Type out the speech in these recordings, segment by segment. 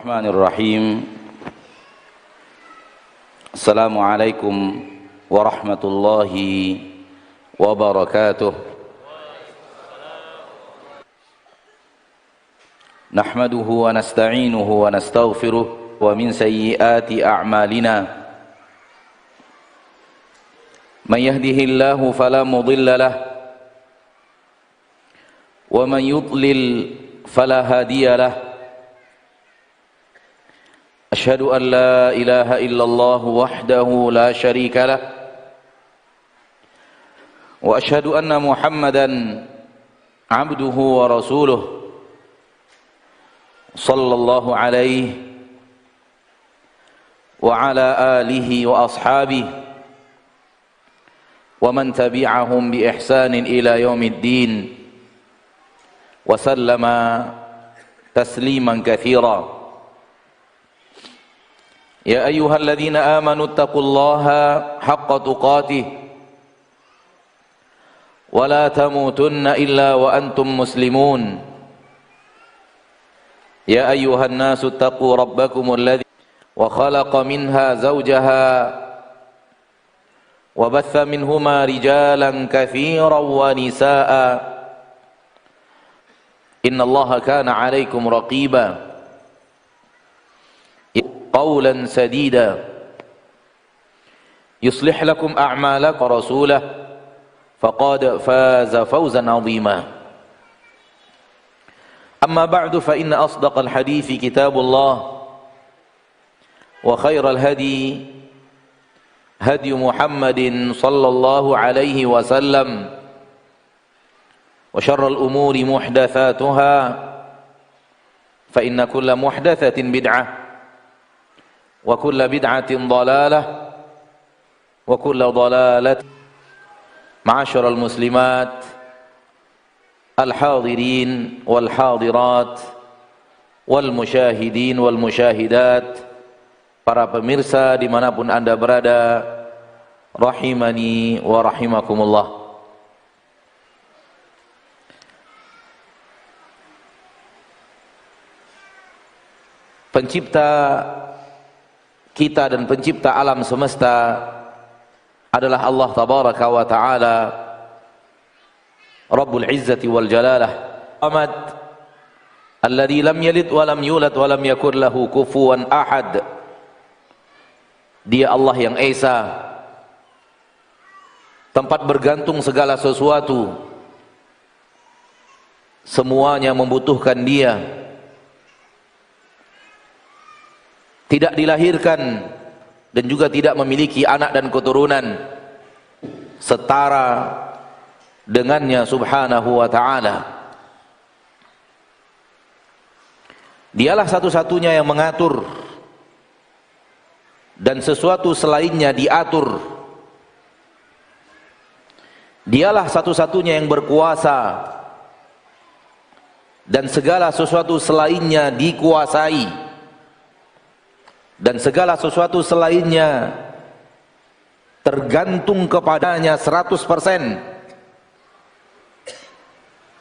Bismillahirrahmanirrahim. Assalamualaikum warahmatullahi wabarakatuh. Nahmaduhu wa nasta'inuhu wa nastaghfiruh wa min sayyiati a'malina. Man yahdihillahu fala mudilla lah wa man yudlil fala hadiya lah. Asyhadu an la ilaha illallah wahdahu la syarika lah wa asyhadu anna Muhammadan abduhu wa rasuluh sallallahu alaihi wa ala alihi wa ashabihi wa man tabi'ahum bi ihsanin ila yaumiddin wa sallama tasliman katsira. Ya ayyuhalladzina amanu taqullaha haqqa tuqatih wa la tamutunna illa wa antum muslimun. Ya ayyuhan nasu taqu rabbakumul ladzi wa khalaqa minha zawjaha wa batha minhuma rijalan katsiran wa nisaa'a. Innallaha kana 'alaikum raqiba. قولا سديدا يصلح لكم أعمالكم ورسوله فقد فاز فوزا عظيما. أما بعد فإن أصدق الحديث كتاب الله وخير الهدي هدي محمد صلى الله عليه وسلم وشر الأمور محدثاتها فإن كل محدثة بدعة wa kullu bid'atin dhalalah wa kullu dhalalat. Ma'asyiral muslimat al-hadirin wal hadirat wal musyahidin wal musyahidat, para pemirsa dimanapun anda berada, rahimani wa rahimakumullah. Pencipta kita dan pencipta alam semesta adalah Allah tabaraka wa ta'ala, Rabbul Izzati wal Jalalah, Ahad alladzi lam yalid wa lam yulad wa lam yakul lahu kufuwan ahad. Dia Allah yang Esa, tempat bergantung segala sesuatu, semuanya membutuhkan Dia. Tidak dilahirkan dan juga tidak memiliki anak dan keturunan setara dengannya subhanahu wa ta'ala. Dialah satu-satunya yang mengatur dan sesuatu selainnya diatur. Dialah satu-satunya yang berkuasa dan segala sesuatu selainnya dikuasai, dan segala sesuatu selainnya tergantung kepadanya 100%.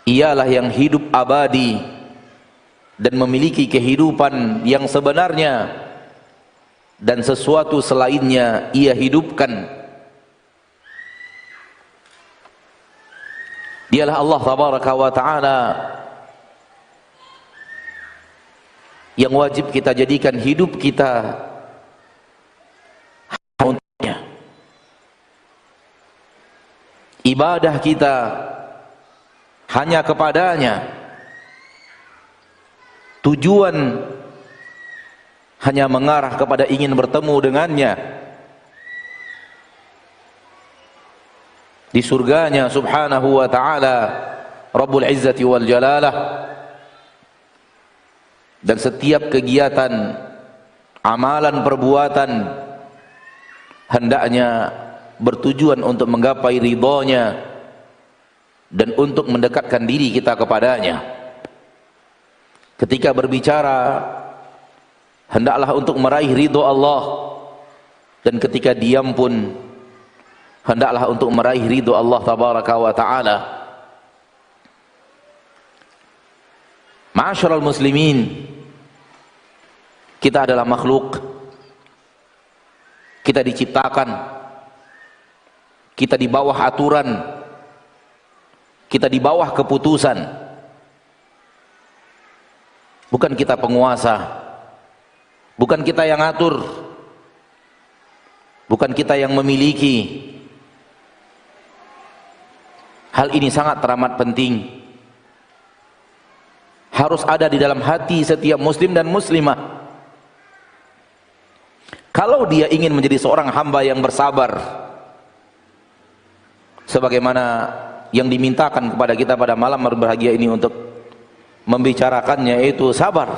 Ialah yang hidup abadi dan memiliki kehidupan yang sebenarnya, dan sesuatu selainnya Ia hidupkan. Dialah Allah tabaraka wa ta'ala yang wajib kita jadikan hidup kita untuknya. Ibadah kita hanya kepadanya. Tujuan hanya mengarah kepada ingin bertemu dengannya di surganya subhanahu wa ta'ala, Rabbul Izzati wal Jalalah. Dan setiap kegiatan, amalan, perbuatan hendaknya bertujuan untuk menggapai ridhonya dan untuk mendekatkan diri kita kepadanya. Ketika berbicara hendaklah untuk meraih ridho Allah, dan ketika diam pun hendaklah untuk meraih ridho Allah tabaraka wa ta'ala. Ma'asyiral muslimin, Kita adalah makhluk, kita diciptakan, kita di bawah aturan, kita di bawah keputusan. Bukan kita penguasa, bukan kita yang atur, bukan kita yang memiliki. Hal ini sangat teramat penting, harus ada di dalam hati setiap muslim dan muslimah. Kalau dia ingin menjadi seorang hamba yang bersabar, sebagaimana yang dimintakan kepada kita pada malam berbahagia ini untuk membicarakannya, yaitu sabar,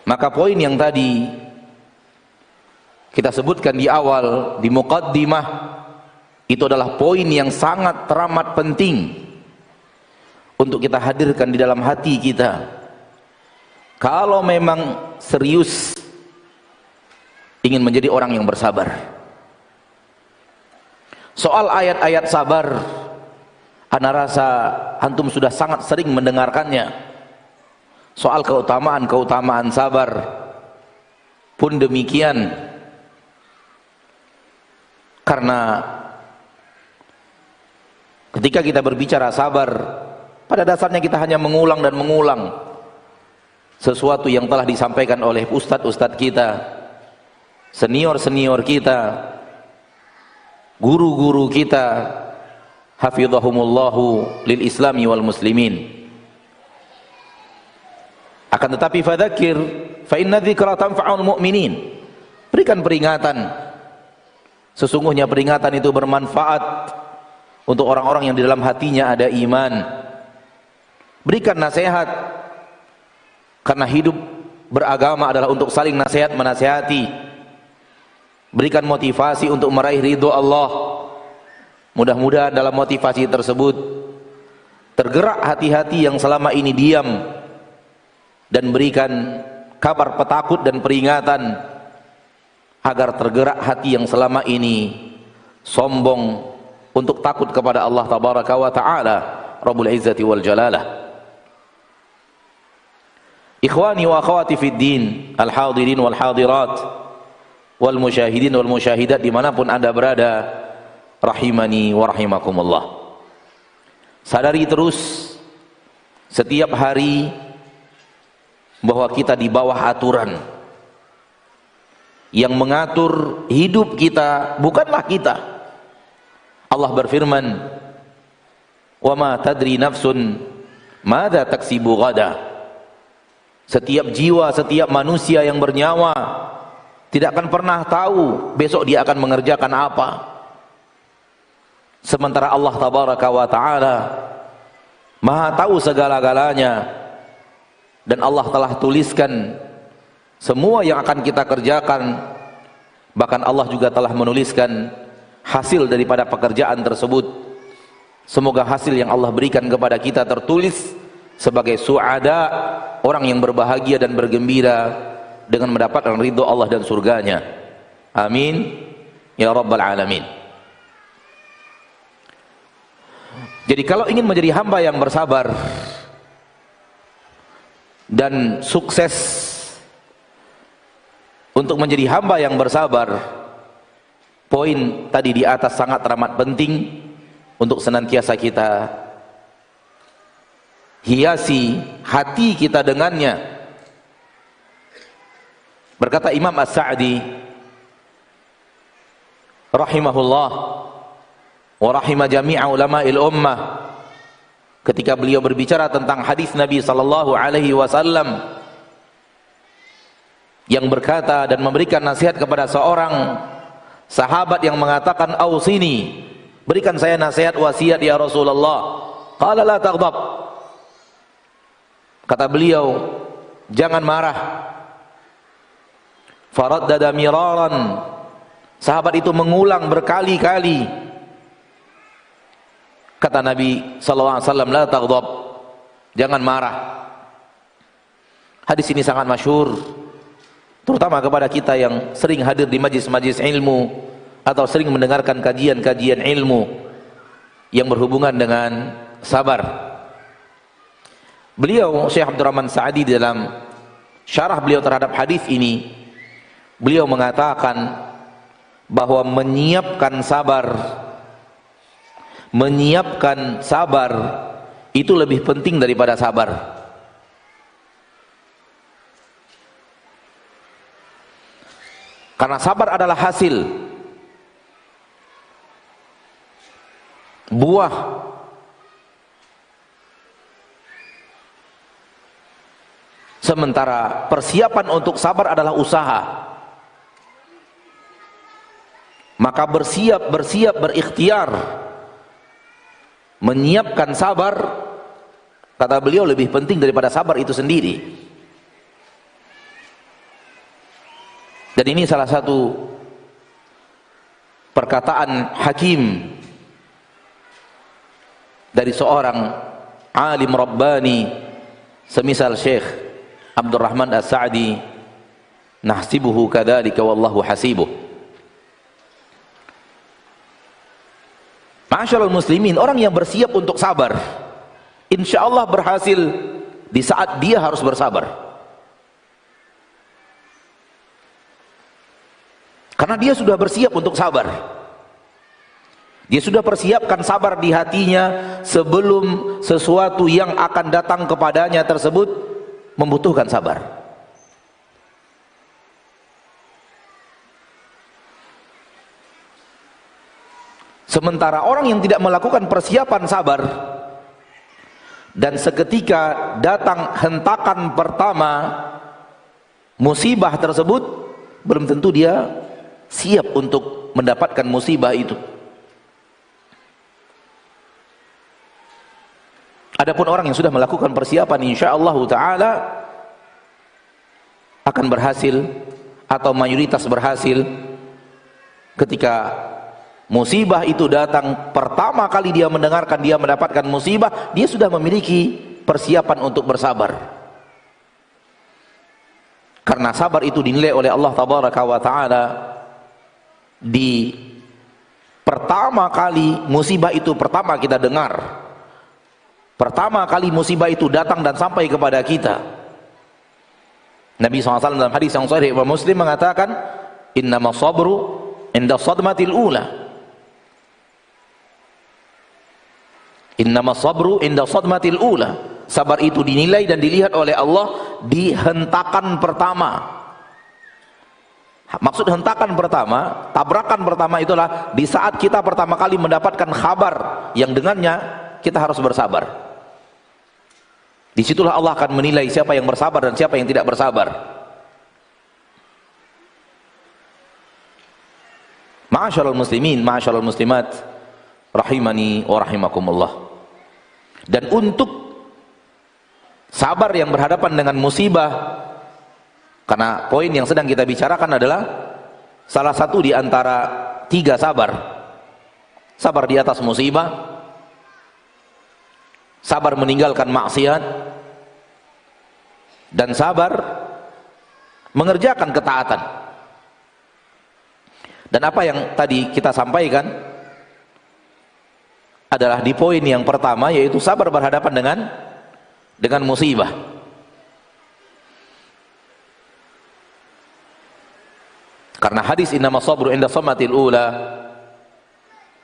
maka poin yang tadi kita sebutkan di awal, di muqaddimah, itu adalah poin yang sangat teramat penting untuk kita hadirkan di dalam hati kita. Kalau memang serius ingin menjadi orang yang bersabar. Soal ayat-ayat sabar, ana rasa antum sudah sangat sering mendengarkannya. Soal keutamaan sabar pun demikian. Karena ketika kita berbicara sabar, pada dasarnya kita hanya mengulang dan mengulang sesuatu yang telah disampaikan oleh ustadz-ustadz kita, senior-senior kita, guru-guru kita, hafizahumullahu lil islami wal muslimin. Akan tetapi fadzakir fa inna dzikra tanfa'ul mu'minin. Berikan peringatan, sesungguhnya peringatan itu bermanfaat untuk orang-orang yang di dalam hatinya ada iman. Berikan nasihat, karena hidup beragama adalah untuk saling nasihat menasihati. Berikan motivasi untuk meraih ridho Allah. Mudah-mudahan dalam motivasi tersebut tergerak hati-hati yang selama ini diam, dan berikan kabar petakut dan peringatan agar tergerak hati yang selama ini sombong untuk takut kepada Allah tabaraka wa ta'ala Rabbul Izzati wal Jalalah. Ikhwani wa akhwati fid din, al-hadirin wal hadirat, wal musyahidin wal musyahidat dimanapun anda berada, rahimani wa rahimakumullah. Sadari terus setiap hari bahwa kita di bawah aturan. Yang mengatur hidup kita bukanlah kita. Allah berfirman, wa ma tadri nafsun madza taksibu ghada. Setiap jiwa, setiap manusia yang bernyawa tidak akan pernah tahu besok dia akan mengerjakan apa. Sementara Allah tabaraka wa ta'ala maha tahu segala-galanya, dan Allah telah tuliskan semua yang akan kita kerjakan. Bahkan Allah juga telah menuliskan hasil daripada pekerjaan tersebut. Semoga hasil yang Allah berikan kepada kita tertulis sebagai su'ada, orang yang berbahagia dan bergembira dengan mendapatkan ridho Allah dan surganya. Amin ya rabbal alamin. Jadi kalau ingin menjadi hamba yang bersabar dan sukses untuk menjadi hamba yang bersabar, poin tadi di atas sangat teramat penting untuk senantiasa kita hiasi hati kita dengannya. Berkata Imam As-Sa'di rahimahullah wa rahimah jami'a ulama'il ummah, ketika beliau berbicara tentang hadis Nabi sallallahu alaihi wasallam yang berkata dan memberikan nasihat kepada seorang sahabat yang mengatakan, ausini, berikan saya nasihat wasiat ya Rasulullah. Qala la taghdab. Kata beliau, jangan marah. Faraddada miraran. Sahabat itu mengulang berkali-kali. Kata Nabi sallallahu alaihi wasallam, la taghdab, jangan marah. Hadis ini sangat masyhur, terutama kepada kita yang sering hadir di majlis-majlis ilmu atau sering mendengarkan kajian-kajian ilmu yang berhubungan dengan sabar. Beliau Syekh Abdurrahman Sa'di dalam syarah beliau terhadap hadis ini, beliau mengatakan bahwa menyiapkan sabar itu lebih penting daripada sabar. Karena sabar adalah hasil buah sementara persiapan untuk sabar adalah usaha. Maka bersiap, berikhtiar menyiapkan sabar, kata beliau, lebih penting daripada sabar itu sendiri. Dan ini salah satu perkataan hakim dari seorang alim rabbani semisal Syekh Abdurrahman As-Sa'di, nahsibuhu kadzalika wallahu hasibuh. Ma'asyiral muslimin, orang yang bersiap untuk sabar, insya Allah berhasil di saat dia harus bersabar. Karena dia sudah bersiap untuk sabar. Dia sudah persiapkan sabar di hatinya sebelum sesuatu yang akan datang kepadanya tersebut membutuhkan sabar. Sementara orang yang tidak melakukan persiapan sabar dan seketika datang hentakan pertama musibah tersebut, belum tentu dia siap untuk mendapatkan musibah itu. Adapun orang yang sudah melakukan persiapan, insyaallah taala akan berhasil atau mayoritas berhasil. Ketika musibah itu datang pertama kali dia mendengarkan, dia mendapatkan musibah, dia sudah memiliki persiapan untuk bersabar. Karena sabar itu dinilai oleh Allah tabaraka wa taala di pertama kali musibah itu pertama kita dengar, pertama kali musibah itu datang dan sampai kepada kita. Nabi SAW dalam hadis yang sahih Imam Muslim mengatakan, innama sabru inda sadmatil ula. Innama sabru inda sadmatil ula. Sabar itu dinilai dan dilihat oleh Allah di hentakan pertama. Maksud hentakan pertama, tabrakan pertama itulah di saat kita pertama kali mendapatkan kabar yang dengannya kita harus bersabar. Disitulah Allah akan menilai siapa yang bersabar dan siapa yang tidak bersabar. Ma'asyiral muslimin, ma'asyiral muslimat, rahimani wa rahimakumullah. Dan untuk sabar yang berhadapan dengan musibah, karena poin yang sedang kita bicarakan adalah salah satu di antara 3 sabar. Sabar di atas musibah, sabar meninggalkan maksiat, dan sabar mengerjakan ketaatan. Dan apa yang tadi kita sampaikan adalah di poin yang pertama, yaitu sabar berhadapan dengan musibah. Karena hadis innama sabru inda sadmatil ula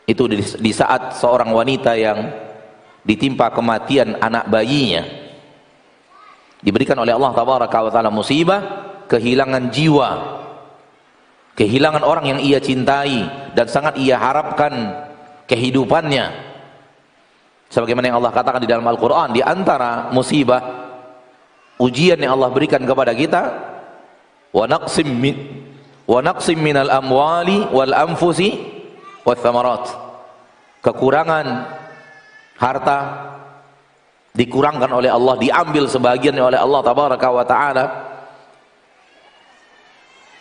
itu di saat seorang wanita yang ditimpa kematian anak bayinya, diberikan oleh Allah tabaraka wa taala musibah, kehilangan jiwa, kehilangan orang yang ia cintai dan sangat ia harapkan kehidupannya. Sebagaimana yang Allah katakan di dalam Al-Quran, di antara musibah ujian yang Allah berikan kepada kita, wa naqsim minal amwali wal anfusi wath thamarat. Kekurangan harta dikurangkan oleh Allah, diambil sebagian oleh Allah tabaraka wa taala,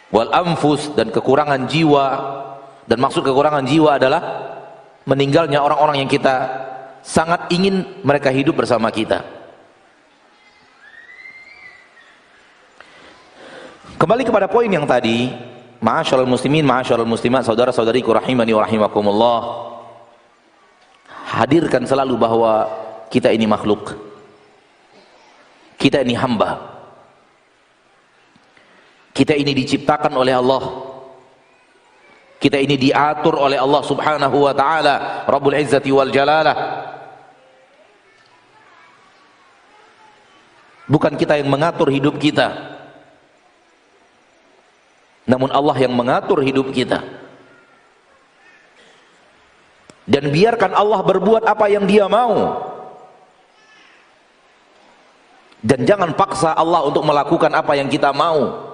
wal anfus, dan kekurangan jiwa. Dan maksud kekurangan jiwa adalah meninggalnya orang-orang yang kita sangat ingin mereka hidup bersama kita. Kembali kepada poin yang tadi, ma'asyiral muslimin, ma'asyiral muslimat, saudara-saudariku rahimani wa rahimakumullah, hadirkan selalu bahwa kita ini makhluk. Kita ini hamba. Kita ini diciptakan oleh Allah. Kita ini diatur oleh Allah Subhanahu wa taala, Rabbul Izzati wal Jalalah. Bukan kita yang mengatur hidup kita, namun Allah yang mengatur hidup kita. Dan biarkan Allah berbuat apa yang Dia mau. Dan jangan paksa Allah untuk melakukan apa yang kita mau.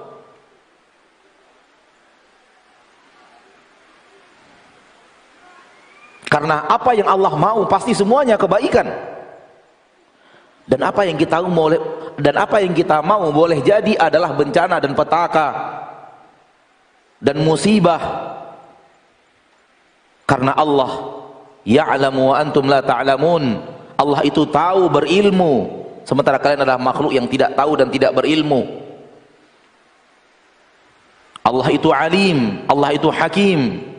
Karena apa yang Allah mau pasti semuanya kebaikan. Dan apa yang kita mau boleh jadi adalah bencana dan petaka dan musibah. Karena Allah ya'lamu wa antum la ta'lamun. Allah itu tahu, berilmu, sementara kalian adalah makhluk yang tidak tahu dan tidak berilmu. Allah itu alim, Allah itu hakim.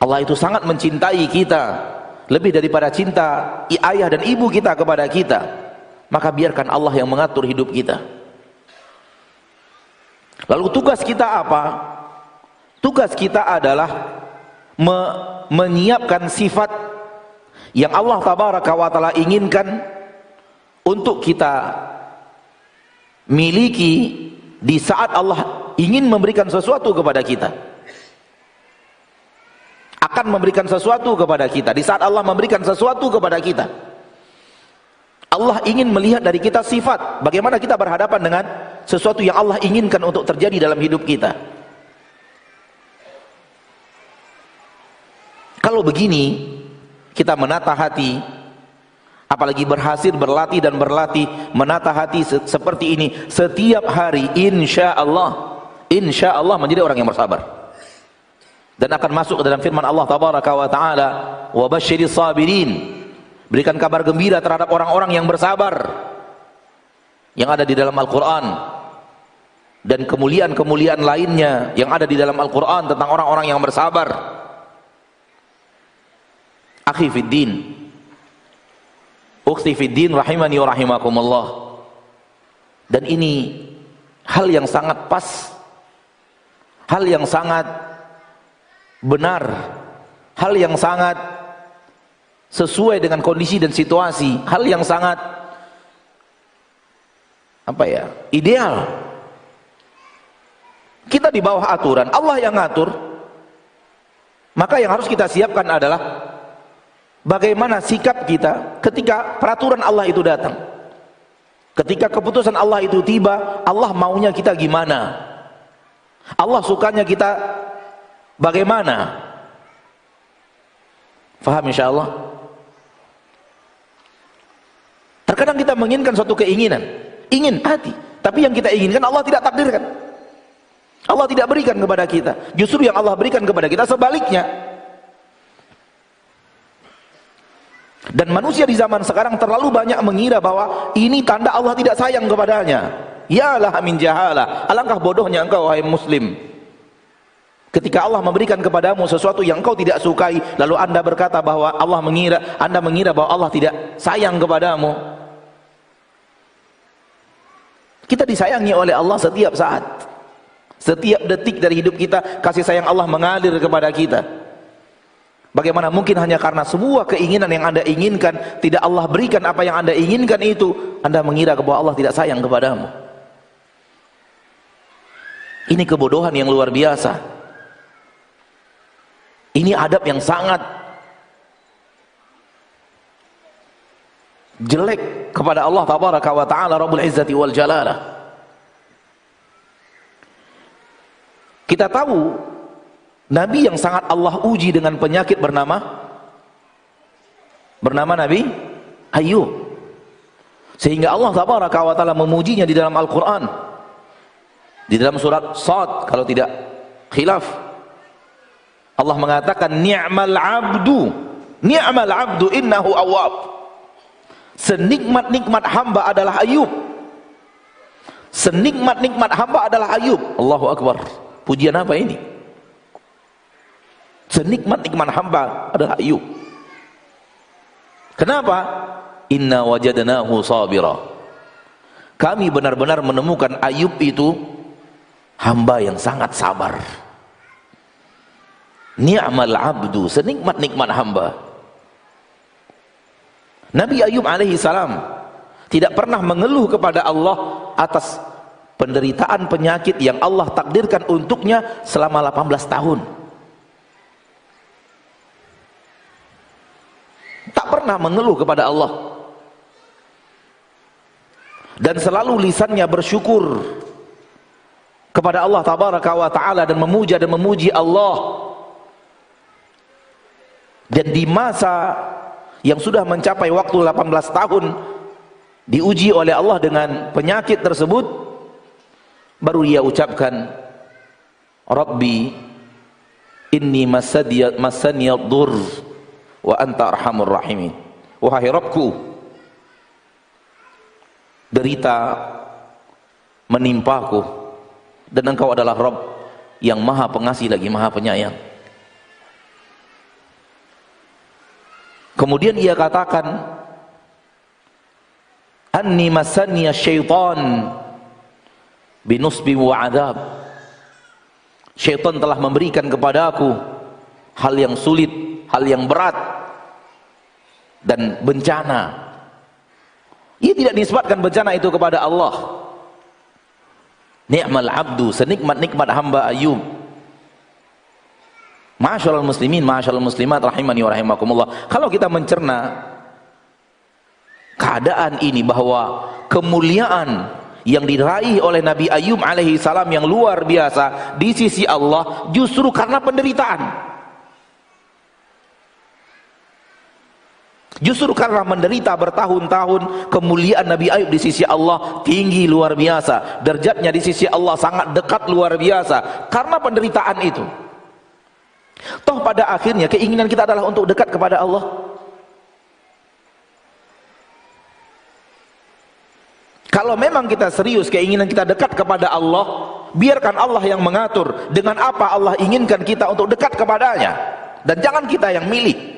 Allah itu sangat mencintai kita, lebih daripada cinta ayah dan ibu kita kepada kita. Maka biarkan Allah yang mengatur hidup kita. Lalu tugas kita apa? Tugas kita adalah menyiapkan sifat yang Allah Tabaraka wa Ta'ala inginkan untuk kita miliki di saat Allah ingin memberikan sesuatu kepada kita. Akan memberikan sesuatu kepada kita. Di saat Allah memberikan sesuatu kepada kita, Allah ingin melihat dari kita sifat, bagaimana kita berhadapan dengan sesuatu yang Allah inginkan untuk terjadi dalam hidup kita. Kalau begini kita menata hati, apalagi berhasil berlatih dan berlatih menata hati seperti ini setiap hari, insya Allah menjadi orang yang bersabar. Dan akan masuk ke dalam firman Allah Tabaraka wa Ta'ala, wa basyiris sabirin, berikan kabar gembira terhadap orang-orang yang bersabar, yang ada di dalam Al-Quran, dan kemuliaan-kemuliaan lainnya yang ada di dalam Al-Quran tentang orang-orang yang bersabar. Akhi fiddin, ukhti fiddin, rahimani wa rahimakumullah. Dan ini hal yang sangat pas, hal yang sangat benar, hal yang sangat sesuai dengan kondisi dan situasi, hal yang sangat ideal. Kita di bawah aturan, Allah yang ngatur. Maka yang harus kita siapkan adalah bagaimana sikap kita ketika peraturan Allah itu datang, ketika keputusan Allah itu tiba. Allah maunya kita gimana, Allah sukanya kita bagaimana? Faham insyaallah? Terkadang kita menginginkan suatu keinginan, ingin hati, tapi yang kita inginkan Allah tidak takdirkan, Allah tidak berikan kepada kita. Justru yang Allah berikan kepada kita sebaliknya. Dan manusia di zaman sekarang terlalu banyak mengira bahwa ini tanda Allah tidak sayang kepadanya. Yalah min jahalah, alangkah bodohnya engkau wahai muslim, ketika Allah memberikan kepadamu sesuatu yang engkau tidak sukai, lalu anda berkata bahwa anda mengira bahwa Allah tidak sayang kepadamu. Kita disayangi oleh Allah setiap saat, setiap detik dari hidup kita. Kasih sayang Allah mengalir kepada kita. Bagaimana mungkin hanya karena semua keinginan yang anda inginkan tidak Allah berikan apa yang anda inginkan itu, anda mengira bahwa Allah tidak sayang kepadamu? Ini kebodohan yang luar biasa. Ini adab yang sangat jelek kepada Allah Tabaraka wa Ta'ala, Rabbul Izzati wal Jalalah. Kita tahu Nabi yang sangat Allah uji dengan penyakit bernama Nabi Ayub, sehingga Allah Tabaraka wa Ta'ala memujinya di dalam Al-Quran, di dalam surat Sad kalau tidak khilaf. Allah mengatakan ni'mal abdu innahu awwab. Senikmat-nikmat hamba adalah Ayub. Senikmat-nikmat hamba adalah Ayub. Allahu Akbar. Pujian apa ini? Senikmat-nikmat hamba adalah Ayub. Kenapa? inna wajadnahu sabira. Kami benar-benar menemukan Ayub itu hamba yang sangat sabar. Ni'mal abdu, senikmat-nikmat hamba. Nabi Ayub alaihi salam tidak pernah mengeluh kepada Allah atas penderitaan penyakit yang Allah takdirkan untuknya selama 18 tahun. Tak pernah mengeluh kepada Allah. Dan selalu lisannya bersyukur kepada Allah tabaraka wa ta'ala dan memuja dan memuji Allah. Dan di masa yang sudah mencapai waktu 18 tahun diuji oleh Allah dengan penyakit tersebut, baru dia ucapkan, Rabbi inni massaniyad dur wa anta arhamur rahimin. Wahai Rabbku, derita menimpaku dan Engkau adalah Rabb yang maha pengasih lagi maha penyayang. Kemudian ia katakan, anni masaniya syaitan binusbi wa adab. Syaitan telah memberikan kepada aku hal yang sulit, hal yang berat dan bencana. Ia tidak nisbatkan bencana itu kepada Allah. Ni'mal abdu, senikmat-nikmat hamba Ayub. Ma'asyiral muslimin, ma'asyiral muslimat rahimani wa rahimakumullah. Kalau kita mencerna keadaan ini, bahwa kemuliaan yang diraih oleh Nabi Ayub alaihi salam yang luar biasa di sisi Allah justru karena penderitaan. Justru karena menderita bertahun-tahun, kemuliaan Nabi Ayub di sisi Allah tinggi luar biasa, derajatnya di sisi Allah sangat dekat luar biasa karena penderitaan itu. Toh pada akhirnya keinginan kita adalah untuk dekat kepada Allah. Kalau memang kita serius keinginan kita dekat kepada Allah, biarkan Allah yang mengatur dengan apa Allah inginkan kita untuk dekat kepadanya, dan jangan kita yang milih.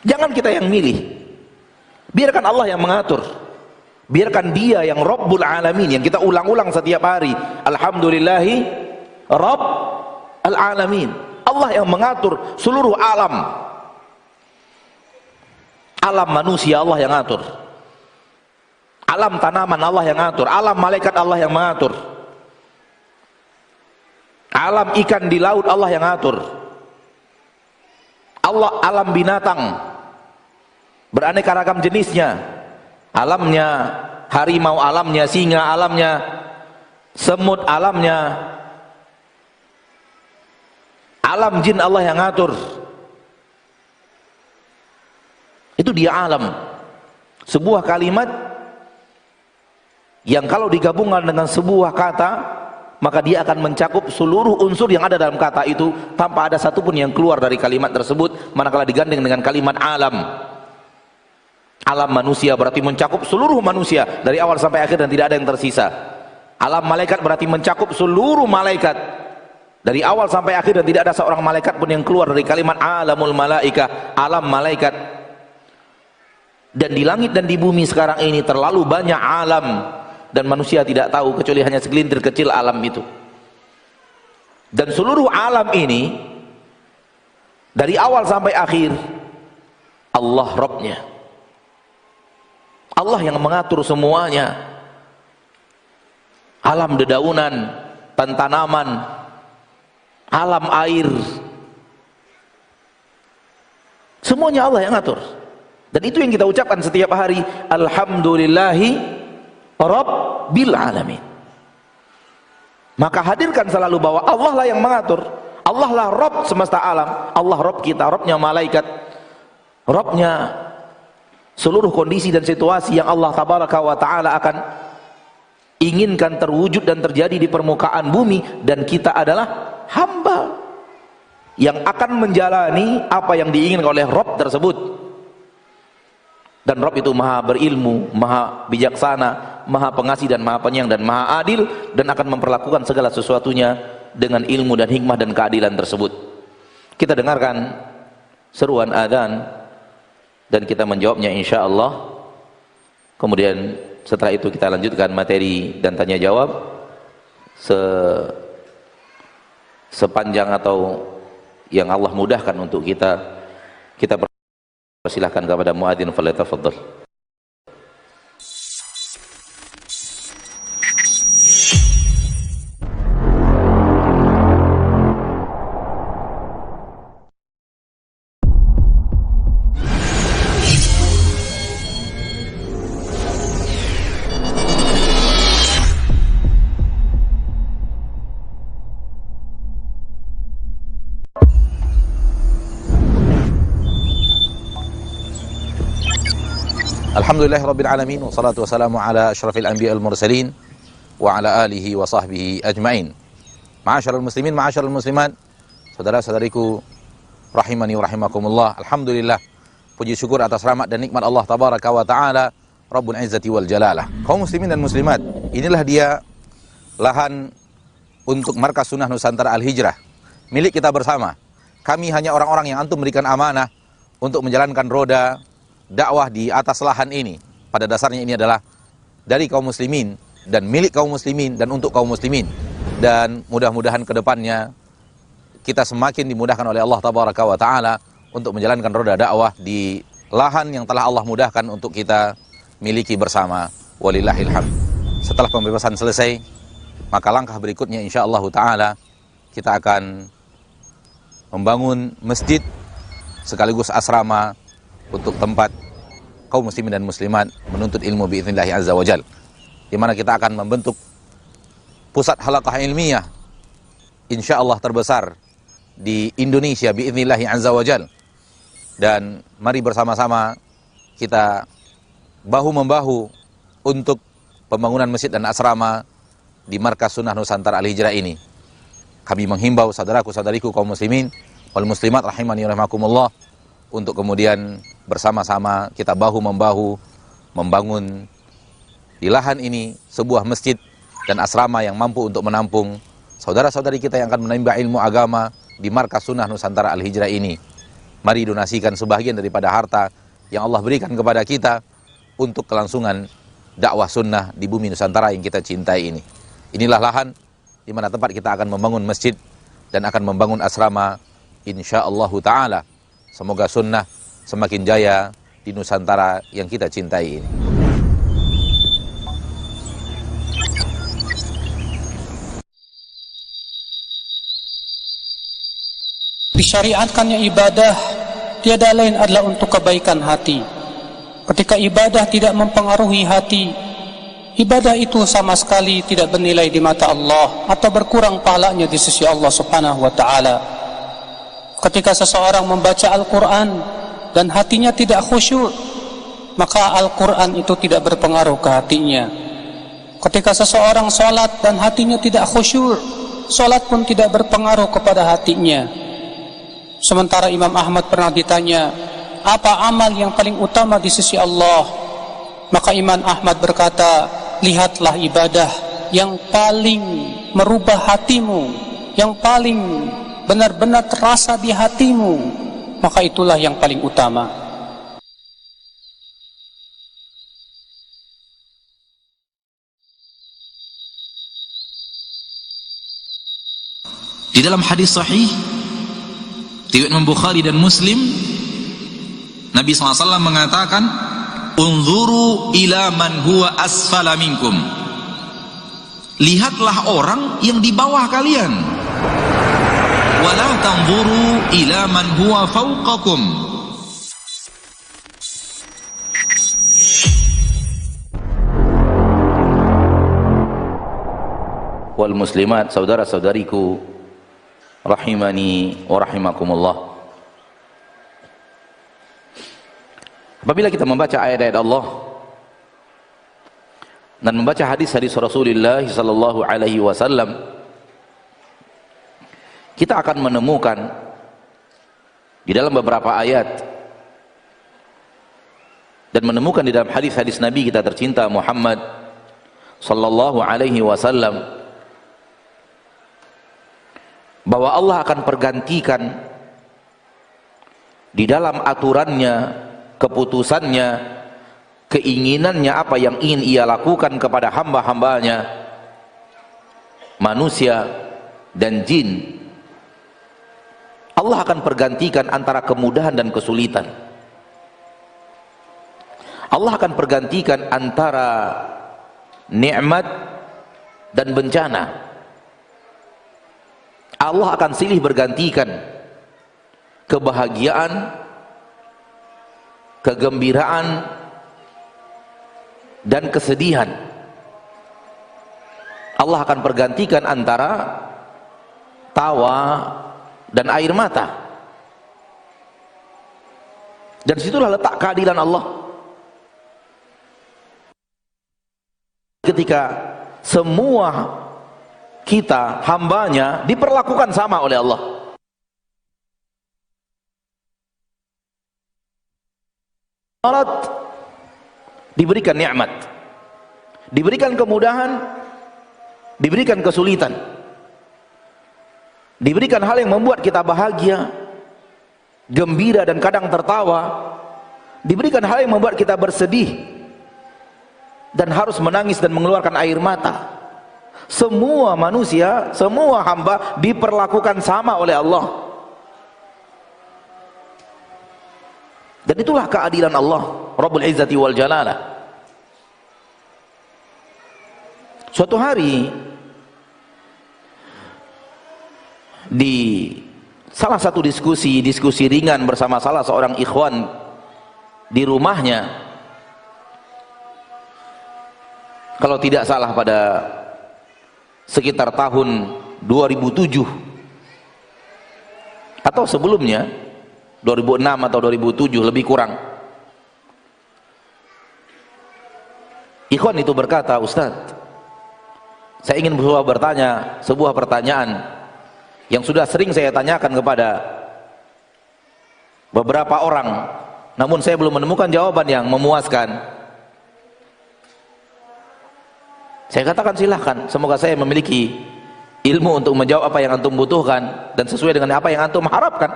Jangan kita yang milih. Biarkan Allah yang mengatur. Biarkan Dia yang Rabbul Alamin, yang kita ulang-ulang setiap hari. Alhamdulillahi Rabb Al-Alamin. Allah yang mengatur seluruh alam. Alam manusia Allah yang atur. Alam tanaman Allah yang atur. Alam malaikat Allah yang mengatur. Alam ikan di laut Allah yang atur. Allah alam binatang beraneka ragam jenisnya, alamnya harimau, alamnya singa, alamnya semut, alamnya alam jin Allah yang ngatur. Itu dia alam. Sebuah kalimat yang kalau digabungkan dengan sebuah kata, maka dia akan mencakup seluruh unsur yang ada dalam kata itu tanpa ada satupun yang keluar dari kalimat tersebut manakala digandeng dengan kalimat alam. Alam manusia berarti mencakup seluruh manusia dari awal sampai akhir dan tidak ada yang tersisa. Alam malaikat berarti mencakup seluruh malaikat dari awal sampai akhir dan tidak ada seorang malaikat pun yang keluar dari kalimat alamul malaikah, alam malaikat. Dan di langit dan di bumi sekarang ini terlalu banyak alam, dan manusia tidak tahu kecuali hanya segelintir kecil alam itu. Dan seluruh alam ini dari awal sampai akhir Allah Rabbnya. Allah yang mengatur semuanya. Alam dedaunan, tanaman, alam air, semuanya Allah yang atur. Dan itu yang kita ucapkan setiap hari, alhamdulillahi Rabbil Alamin. Maka hadirkan selalu bahwa Allah lah yang mengatur. Allah lah Rabb semesta alam. Allah Rabb kita, Rabbnya malaikat, Rabbnya seluruh kondisi dan situasi yang Allah tabaraka wa ta'ala akan inginkan terwujud dan terjadi di permukaan bumi. Dan kita adalah hamba yang akan menjalani apa yang diinginkan oleh Rabb tersebut. Dan Rabb itu maha berilmu, maha bijaksana, maha pengasih dan maha penyayang dan maha adil, dan akan memperlakukan segala sesuatunya dengan ilmu dan hikmah dan keadilan tersebut. Kita dengarkan seruan adzan dan kita menjawabnya insyaallah. Kemudian setelah itu kita lanjutkan materi dan tanya jawab sepanjang atau yang Allah mudahkan untuk kita. Kita persilahkan kepada muadzin, falyatafaddal. Alhamdulillahirabbil alamin, wassalatu wassalamu ala asyrafil anbiya'il mursalin wa ala alihi wa sahbihi ajmain. Ma'asyiral muslimin, ma'asyiral muslimat, saudara-saudariku rahimani wa rahimakumullah. Alhamdulillah, puji syukur atas rahmat dan nikmat Allah tabaraka wa taala, Rabbul Izzati wal Jalalah. Kaum muslimin dan muslimat, inilah dia lahan untuk Markas Sunnah Nusantara Al-Hijrah, milik kita bersama. Kami hanya orang-orang yang antum berikan amanah untuk menjalankan roda dakwah di atas lahan ini. Pada dasarnya ini adalah dari kaum muslimin dan milik kaum muslimin dan untuk kaum muslimin. Dan mudah-mudahan ke depannya kita semakin dimudahkan oleh Allah tabaraka wa taala untuk menjalankan roda dakwah di lahan yang telah Allah mudahkan untuk kita miliki bersama. Walillahil hamd. Setelah pembebasan selesai, maka langkah berikutnya insyaallah taala kita akan membangun masjid sekaligus asrama untuk tempat kaum muslimin dan muslimat menuntut ilmu biiznillah azza wajal, di mana kita akan membentuk pusat halaqah ilmiah insyaallah terbesar di Indonesia biiznillah azza wajal. Dan mari bersama-sama kita bahu-membahu untuk pembangunan masjid dan asrama di Markas Sunnah Nusantara Al-Hijrah ini. Kami menghimbau saudaraku-saudariku kaum muslimin wal muslimat rahimani wa rahimakumullah untuk kemudian bersama-sama kita bahu-membahu membangun di lahan ini sebuah masjid dan asrama yang mampu untuk menampung saudara-saudari kita yang akan menimba ilmu agama di Markas Sunnah Nusantara Al-Hijrah ini. Mari donasikan sebahagian daripada harta yang Allah berikan kepada kita untuk kelangsungan dakwah sunnah di bumi Nusantara yang kita cintai ini. Inilah lahan di mana tempat kita akan membangun masjid dan akan membangun asrama insyaallah taala. Semoga sunnah semakin jaya di Nusantara yang kita cintai ini. Disyariatkannya ibadah tiada lain adalah untuk kebaikan hati. Ketika ibadah tidak mempengaruhi hati, ibadah itu sama sekali tidak bernilai di mata Allah atau berkurang pahalanya di sisi Allah Subhanahu wa taala. Ketika seseorang membaca Al-Quran dan hatinya tidak khusyuk, maka Al-Quran itu tidak berpengaruh ke hatinya. Ketika seseorang sholat dan hatinya tidak khusyuk, sholat pun tidak berpengaruh kepada hatinya. Sementara Imam Ahmad pernah ditanya, apa amal yang paling utama di sisi Allah? Maka Imam Ahmad berkata, lihatlah ibadah yang paling merubah hatimu, yang paling benar-benar terasa di hatimu, maka itulah yang paling utama. Di dalam hadis sahih riwayat Imam Bukhari dan Muslim, Nabi SAW mengatakan, unzuru ila man huwa asfala minkum, lihatlah orang yang di bawah kalian, wala tanzuru ila man huwa fawqakum. Wal muslimat, saudara-saudariku rahimani wa rahimakumullah. Apabila kita membaca ayat-ayat Allah dan membaca hadis-hadis Rasulullah sallallahu alaihi wasallam, kita akan menemukan di dalam beberapa ayat dan menemukan di dalam hadis-hadis Nabi kita tercinta Muhammad sallallahu alaihi wasallam bahwa Allah akan pergantikan di dalam aturannya, keputusannya, keinginannya, apa yang ingin ia lakukan kepada hamba-hambanya, manusia dan jin. Allah akan pergantikan antara kemudahan dan kesulitan. Allah akan pergantikan antara nikmat dan bencana. Allah akan silih bergantikan kebahagiaan, kegembiraan, dan kesedihan. Allah akan pergantikan antara tawa dan air mata. Dan situlah letak keadilan Allah. Ketika semua kita hambanya diperlakukan sama oleh Allah. Diberikan nikmat, diberikan kemudahan, diberikan kesulitan, diberikan hal yang membuat kita bahagia, gembira dan kadang tertawa, diberikan hal yang membuat kita bersedih dan harus menangis dan mengeluarkan air mata. Semua manusia, semua hamba diperlakukan sama oleh Allah. Dan itulah keadilan Allah Rabbul Izzati wal Jalalah. Suatu hari di salah satu diskusi ringan bersama salah seorang ikhwan di rumahnya, kalau tidak salah pada sekitar tahun 2007 atau sebelumnya, 2006 atau 2007, lebih kurang. Ikhwan itu berkata, "Ustadz, saya ingin bertanya sebuah pertanyaan yang sudah sering saya tanyakan kepada beberapa orang, namun saya belum menemukan jawaban yang memuaskan." Saya katakan, silahkan, semoga saya memiliki ilmu untuk menjawab apa yang antum butuhkan dan sesuai dengan apa yang antum harapkan.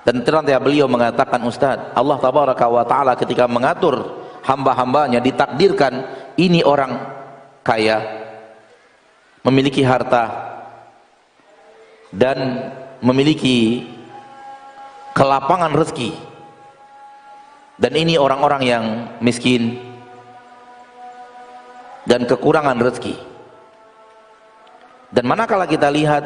Dan ternyata beliau mengatakan, "Ustaz, Allah tabaraka wa ta'ala ketika mengatur hamba-hambanya ditakdirkan ini orang kaya, memiliki harta dan memiliki kelapangan rezeki, dan ini orang-orang yang miskin dan kekurangan rezeki. Dan manakala kita lihat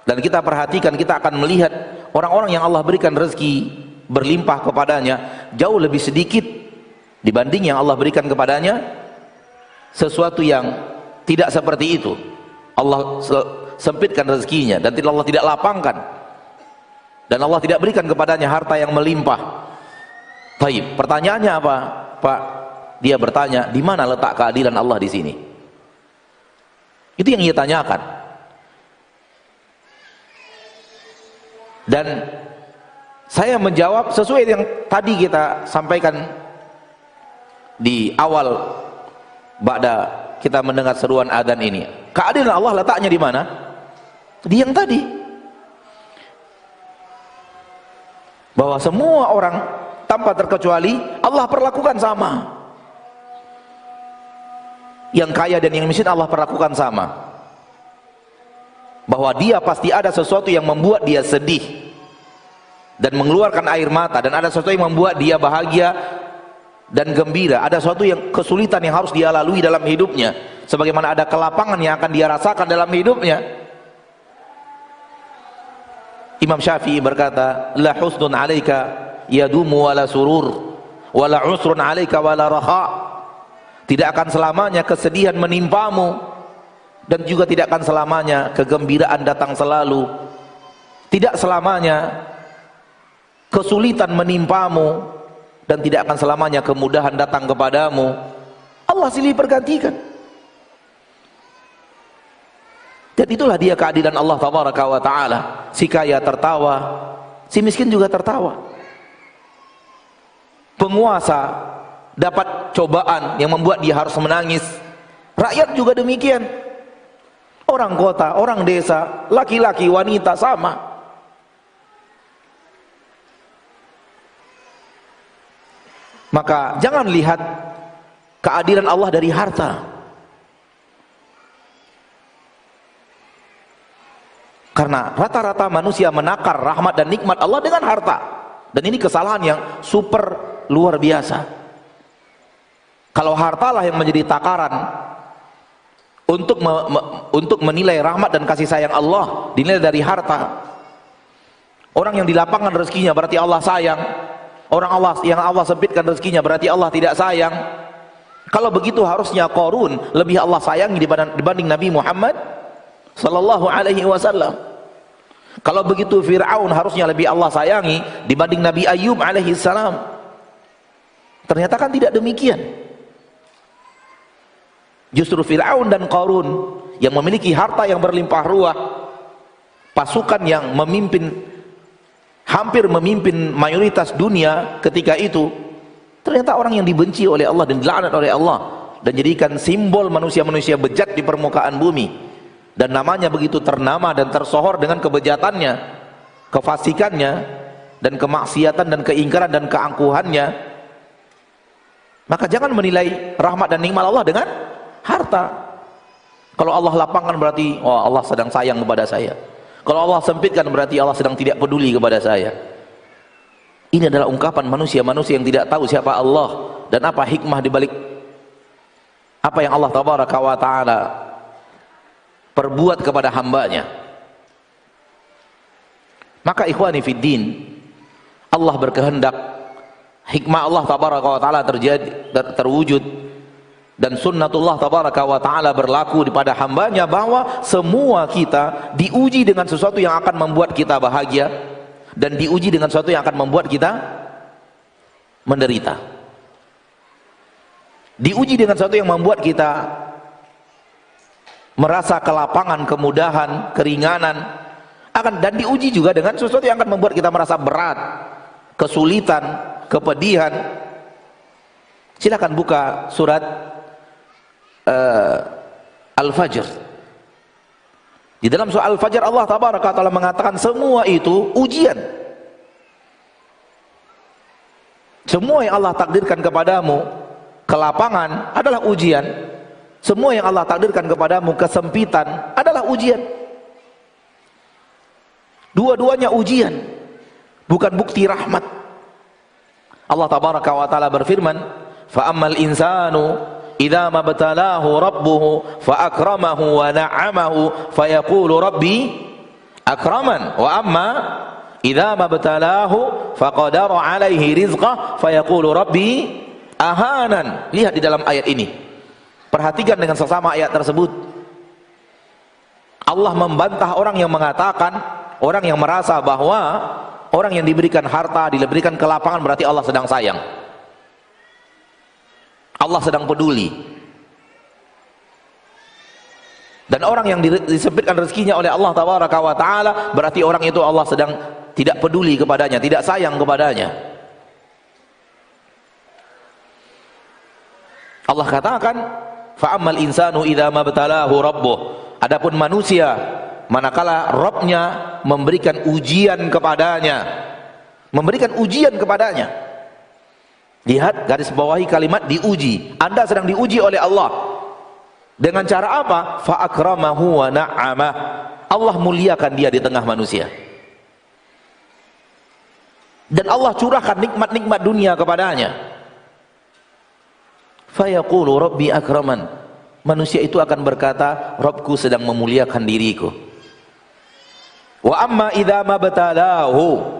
dan kita perhatikan, kita akan melihat orang-orang yang Allah berikan rezeki berlimpah kepadanya jauh lebih sedikit dibanding yang Allah berikan kepadanya sesuatu yang tidak seperti itu. Allah sempitkan rezekinya dan Allah tidak lapangkan, dan Allah tidak berikan kepadanya harta yang melimpah. Baik, pertanyaannya apa, Pak? Dia bertanya, di mana letak keadilan Allah di sini? Itu yang ia tanyakan. Dan saya menjawab sesuai yang tadi kita sampaikan di awal ba'da kita mendengar seruan adzan ini. Keadilan Allah letaknya di mana? Di yang tadi, bahwa semua orang tanpa terkecuali Allah perlakukan sama. Yang kaya dan yang miskin Allah perlakukan sama. Bahwa dia pasti ada sesuatu yang membuat dia sedih dan mengeluarkan air mata, dan ada sesuatu yang membuat dia bahagia dan gembira. Ada sesuatu yang kesulitan yang harus dia lalui dalam hidupnya, sebagaimana ada kelapangan yang akan dia rasakan dalam hidupnya. Imam Syafi'i berkata, "La husnun 'alaika yadumu wala surur, wala usrun 'alaika wala raha." Tidak akan selamanya kesedihan menimpamu, dan juga tidak akan selamanya kegembiraan datang selalu. Tidak selamanya kesulitan menimpamu, dan tidak akan selamanya kemudahan datang kepadamu. Allah silih pergantikan. Dan itulah dia keadilan Allah tabaraka wa ta'ala. Si kaya tertawa, si miskin juga tertawa. Penguasa dapat cobaan yang membuat dia harus menangis, rakyat juga demikian. Orang kota, orang desa, laki-laki, wanita sama. Maka jangan lihat keadilan Allah dari harta. Karena rata-rata manusia menakar rahmat dan nikmat Allah dengan harta. Dan ini kesalahan yang super luar biasa. Kalau hartalah yang menjadi takaran untuk menilai rahmat dan kasih sayang Allah, dinilai dari harta. Orang yang di lapangan rezekinya berarti Allah sayang. Orang yang Allah sempitkan rezekinya berarti Allah tidak sayang. Kalau begitu harusnya Qarun lebih Allah sayangi dibanding Nabi Muhammad sallallahu alaihi wasallam. Kalau begitu Fir'aun harusnya lebih Allah sayangi dibanding Nabi Ayub alaihi salam. Ternyata kan tidak demikian. Justru Fir'aun dan Qarun yang memiliki harta yang berlimpah ruah, pasukan yang hampir memimpin mayoritas dunia ketika itu, ternyata orang yang dibenci oleh Allah dan dilaknat oleh Allah dan jadikan simbol manusia-manusia bejat di permukaan bumi. Dan namanya begitu ternama dan tersohor dengan kebejatannya, kefasikannya, dan kemaksiatan dan keingkaran dan keangkuhannya. Maka jangan menilai rahmat dan nikmat Allah dengan harta. Kalau Allah lapangkan berarti Allah sedang sayang kepada saya. Kalau Allah sempitkan berarti Allah sedang tidak peduli kepada saya. Ini adalah ungkapan manusia-manusia yang tidak tahu siapa Allah dan apa hikmah di balik apa yang Allah tabaraka wa ta'ala perbuat kepada hambanya. Maka ikhwani fiddin, Allah berkehendak, hikmah Allah tabaraka wa ta'ala terwujud, dan sunnatullah tabaraka wa ta'ala berlaku pada hambanya, bahwa semua kita diuji dengan sesuatu yang akan membuat kita bahagia dan diuji dengan sesuatu yang akan membuat kita menderita. Diuji dengan sesuatu yang membuat kita merasa kelapangan, kemudahan, keringanan, dan diuji juga dengan sesuatu yang akan membuat kita merasa berat, kesulitan, kepedihan. Silakan buka surat Al-Fajr. Di dalam surat Al-Fajr Allah tabaraka ta'ala mengatakan semua itu ujian. Semua yang Allah takdirkan kepadamu, kelapangan, adalah ujian. Semua yang Allah takdirkan kepadamu, kesempitan, adalah ujian. Dua-duanya ujian, bukan bukti rahmat. Allah tabaraka wa ta'ala berfirman, فَأَمَّا الْإِنسَانُ إِذَا مَبْتَلَاهُ رَبُّهُ فَأَكْرَمَهُ وَنَعَّمَهُ فَيَقُولُ رَبِّي أَكْرَمَنْ وَأَمَّا إِذَا مَبْتَلَاهُ فَقَدَرَ عَلَيْهِ رِزْقَهُ فَيَقُولُ رَبِّي أَهَانَنْ. Lihat di dalam ayat ini, perhatikan dengan sesama ayat tersebut. Allah membantah orang yang mengatakan, orang yang merasa bahwa orang yang diberikan harta, diberikan kelapangan berarti Allah sedang sayang, Allah sedang peduli. Dan orang yang disempitkan rezekinya oleh Allah tabaraka wa ta'ala berarti orang itu Allah sedang tidak peduli kepadanya, tidak sayang kepadanya. Allah katakan, fa'ammal insanu idza mabtalahu rabbuh. Adapun manusia manakala Rabbnya memberikan ujian kepadanya, Lihat garis bawahi kalimat diuji. Anda sedang diuji oleh Allah. Dengan cara apa? Fa'akramahu wa na'amah. Allah muliakan dia di tengah manusia. Dan Allah curahkan nikmat-nikmat dunia kepadanya. Fayaqulu rabbi akraman. Manusia itu akan berkata, Rabbku sedang memuliakan diriku. Wa amma idza mabtalahu.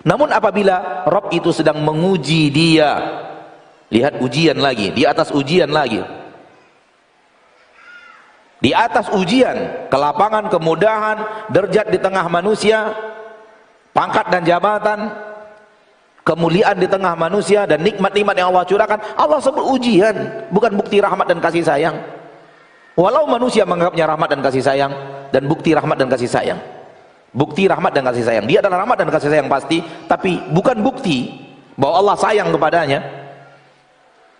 Namun apabila Rabb itu sedang menguji dia, lihat ujian lagi, di atas ujian lagi, di atas ujian, kelapangan, kemudahan, derajat di tengah manusia, pangkat dan jabatan, kemuliaan di tengah manusia, dan nikmat-nikmat yang Allah curahkan, Allah sebut ujian, bukan bukti rahmat dan kasih sayang. Walau manusia menganggapnya rahmat dan kasih sayang, dan bukti rahmat dan kasih sayang, bukti rahmat dan kasih sayang, dia adalah rahmat dan kasih sayang pasti, tapi bukan bukti bahwa Allah sayang kepadanya.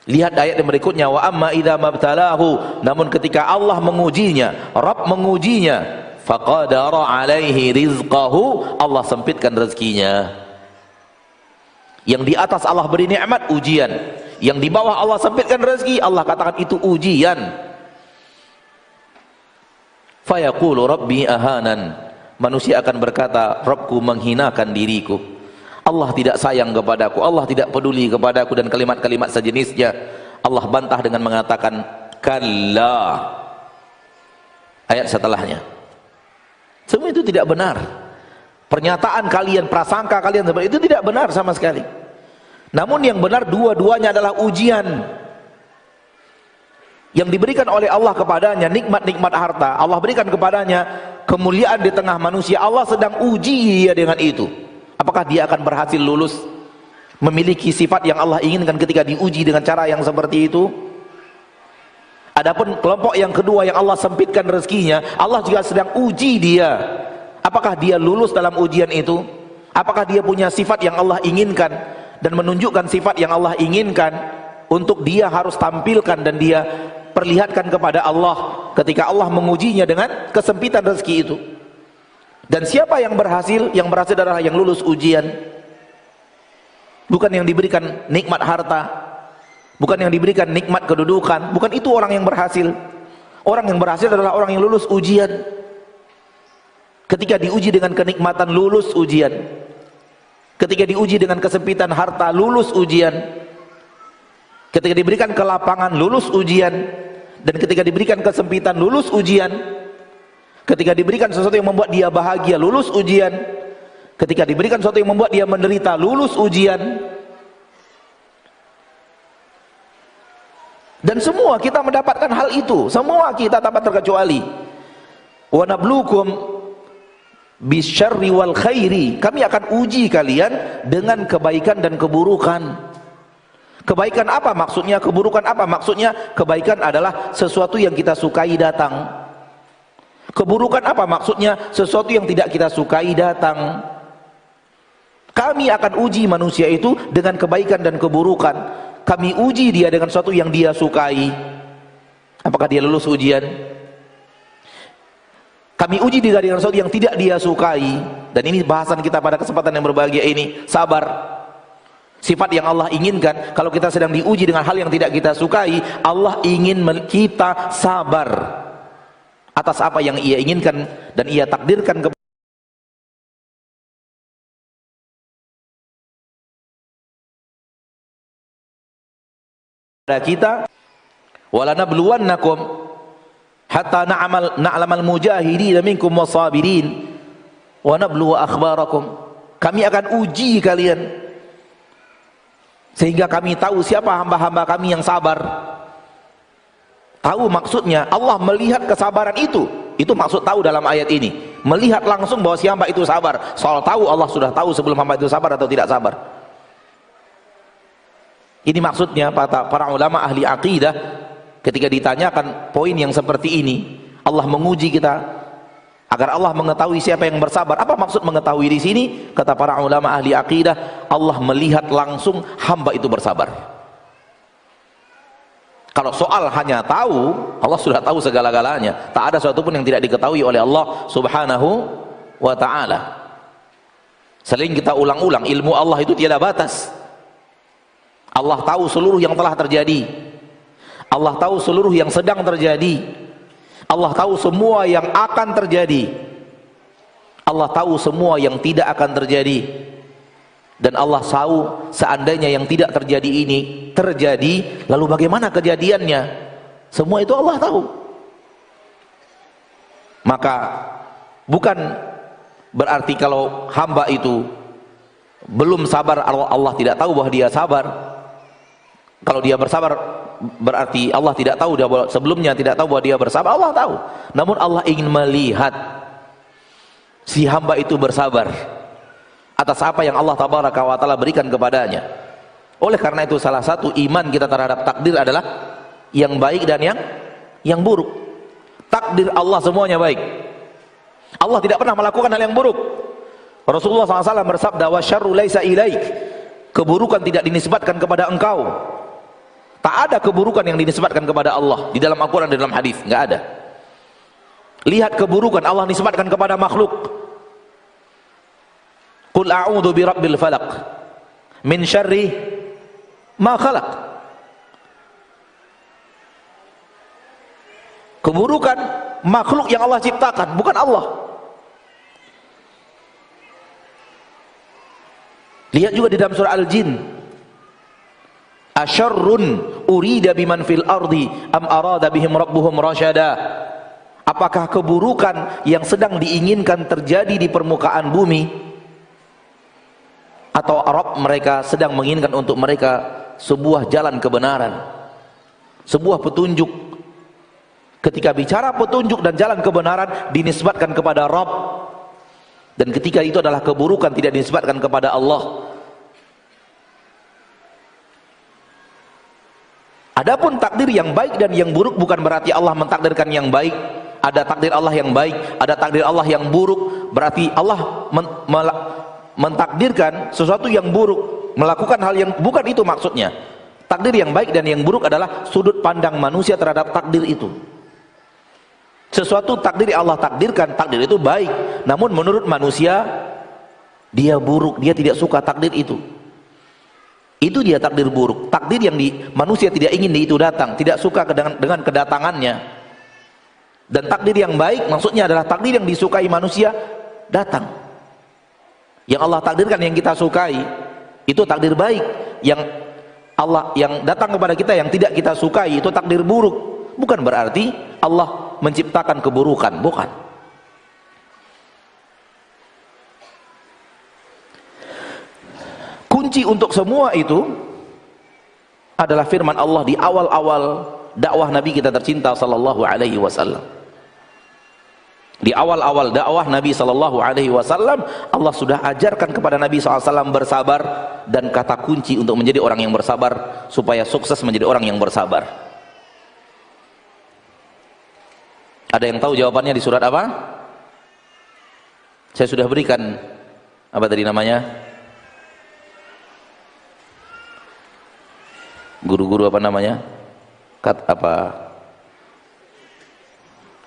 Lihat ayat yang berikutnya, wa amma idza mabtalahu. Namun ketika Allah mengujinya, Rabb mengujinya, faqadara alaihi rizqahu, Allah sempitkan rezekinya. Yang di atas Allah beri nikmat, ujian. Yang di bawah Allah sempitkan rezeki, Allah katakan itu ujian. Fayaqulu rabbi ahanan. Manusia akan berkata, Rabbku menghinakan diriku. Allah tidak sayang kepadaku, Allah tidak peduli kepadaku, dan kalimat-kalimat sejenisnya. Allah bantah dengan mengatakan kalla. Ayat setelahnya, semua itu tidak benar. Pernyataan kalian, prasangka kalian seperti itu tidak benar sama sekali. Namun yang benar dua-duanya adalah ujian yang diberikan oleh Allah kepadanya. Nikmat-nikmat harta Allah berikan kepadanya, kemuliaan di tengah manusia, Allah sedang uji dia dengan itu. Apakah dia akan berhasil lulus memiliki sifat yang Allah inginkan ketika diuji dengan cara yang seperti itu? Adapun kelompok yang kedua yang Allah sempitkan rezekinya, Allah juga sedang uji dia. Apakah dia lulus dalam ujian itu? Apakah dia punya sifat yang Allah inginkan dan menunjukkan sifat yang Allah inginkan untuk dia harus tampilkan dan dia perlihatkan kepada Allah ketika Allah mengujinya dengan kesempitan rezeki itu? Dan siapa yang berhasil? Yang berhasil adalah yang lulus ujian, bukan yang diberikan nikmat harta, bukan yang diberikan nikmat kedudukan. Bukan itu orang yang berhasil. Orang yang berhasil adalah orang yang lulus ujian. Ketika diuji dengan kenikmatan, lulus ujian. Ketika diuji dengan kesempitan harta, lulus ujian. Ketika diberikan kelapangan, lulus ujian. Dan ketika diberikan kesempitan, lulus ujian. Ketika diberikan sesuatu yang membuat dia bahagia, lulus ujian. Ketika diberikan sesuatu yang membuat dia menderita, lulus ujian. Dan semua kita mendapatkan hal itu. Semua kita tanpa terkecuali. Wa nabluukum bisyarri wal khairi. Kami akan uji kalian dengan kebaikan dan keburukan. Kebaikan apa maksudnya? Keburukan apa maksudnya? Kebaikan adalah sesuatu yang kita sukai datang. Keburukan apa maksudnya? Sesuatu yang tidak kita sukai datang. Kami akan uji manusia itu dengan kebaikan dan keburukan. Kami uji dia dengan sesuatu yang dia sukai. Apakah dia lulus ujian? Kami uji dia dengan sesuatu yang tidak dia sukai. Dan ini bahasan kita pada kesempatan yang berbahagia ini. Sabar. Sifat yang Allah inginkan. Kalau kita sedang diuji dengan hal yang tidak kita sukai, Allah ingin kita sabar atas apa yang ia inginkan dan ia takdirkan kepada kita. Walanabluwannakum hatta na'lamal mujahidin minkum wasabirin wa nabluwa akhbarakum. Kami akan uji kalian sehingga kami tahu siapa hamba-hamba kami yang sabar. Tahu maksudnya, Allah melihat kesabaran itu. Itu maksud tahu dalam ayat ini. Melihat langsung bahwa si hamba itu sabar. Soal tahu, Allah sudah tahu sebelum hamba itu sabar atau tidak sabar. Ini maksudnya para ulama ahli akidah ketika ditanyakan poin yang seperti ini, Allah menguji kita agar Allah mengetahui siapa yang bersabar. Apa maksud mengetahui di sini? Kata para ulama ahli akidah, Allah melihat langsung hamba itu bersabar. Kalau soal hanya tahu, Allah sudah tahu segala-galanya. Tak ada sesuatu pun yang tidak diketahui oleh Allah subhanahu wa ta'ala. Sering kita ulang-ulang, ilmu Allah itu tiada batas. Allah tahu seluruh yang telah terjadi. Allah tahu seluruh yang sedang terjadi. Allah tahu semua yang akan terjadi. Allah tahu semua yang tidak akan terjadi. Dan Allah tahu seandainya yang tidak terjadi ini terjadi, lalu bagaimana kejadiannya? Semua itu Allah tahu. Maka bukan berarti kalau hamba itu belum sabar, Allah tidak tahu bahwa dia sabar. Kalau dia bersabar berarti Allah tidak tahu, dia sebelumnya tidak tahu bahwa dia bersabar. Allah tahu. Namun Allah ingin melihat si hamba itu bersabar atas apa yang Allah tabaraka wa ta'ala berikan kepadanya. Oleh karena itu salah satu iman kita terhadap takdir adalah yang baik dan yang buruk. Takdir Allah semuanya baik. Allah tidak pernah melakukan hal yang buruk. Rasulullah SAW bersabda, wa syarru laisa ilaik. Keburukan tidak dinisbatkan kepada engkau. Tak ada keburukan yang dinisbatkan kepada Allah di dalam Al-Quran dan dalam hadis, nggak ada. Lihat keburukan Allah nisbatkan kepada makhluk. Qul a'udzu birabbil falaq min syarri ma khalaq. Keburukan makhluk yang Allah ciptakan, bukan Allah. Lihat juga di dalam surah Al-Jin, asyarrun urida biman fil ardi am arada bihim rabbuhum rasyada. Apakah keburukan yang sedang diinginkan terjadi di permukaan bumi, atau Rabb mereka sedang menginginkan untuk mereka sebuah jalan kebenaran, sebuah petunjuk? Ketika bicara petunjuk dan jalan kebenaran dinisbatkan kepada Rabb, dan ketika itu adalah keburukan tidak dinisbatkan kepada Allah. Adapun takdir yang baik dan yang buruk bukan berarti Allah mentakdirkan yang baik. Ada takdir Allah yang baik, ada takdir Allah yang buruk. Berarti Allah mentakdirkan sesuatu yang buruk, melakukan hal yang bukan itu maksudnya. Takdir yang baik dan yang buruk adalah sudut pandang manusia terhadap takdir itu. Sesuatu takdir yang Allah takdirkan, takdir itu baik, namun menurut manusia dia buruk, dia tidak suka takdir itu. Itu dia takdir buruk. Takdir yang manusia tidak ingin itu datang, tidak suka dengan kedatangannya. Dan takdir yang baik maksudnya adalah takdir yang disukai manusia datang. Yang Allah takdirkan yang kita sukai itu takdir baik. Yang Allah yang datang kepada kita yang tidak kita sukai itu takdir buruk. Bukan berarti Allah menciptakan keburukan, bukan. Kunci untuk semua itu adalah firman Allah di awal-awal dakwah Nabi kita tercinta sallallahu alaihi wasallam. Di awal-awal dakwah Nabi sallallahu alaihi wasallam, Allah sudah ajarkan kepada Nabi SAW bersabar, dan kata kunci untuk menjadi orang yang bersabar supaya sukses menjadi orang yang bersabar. Ada yang tahu jawabannya di surat apa? Saya sudah berikan apa tadi namanya? Guru-guru apa namanya?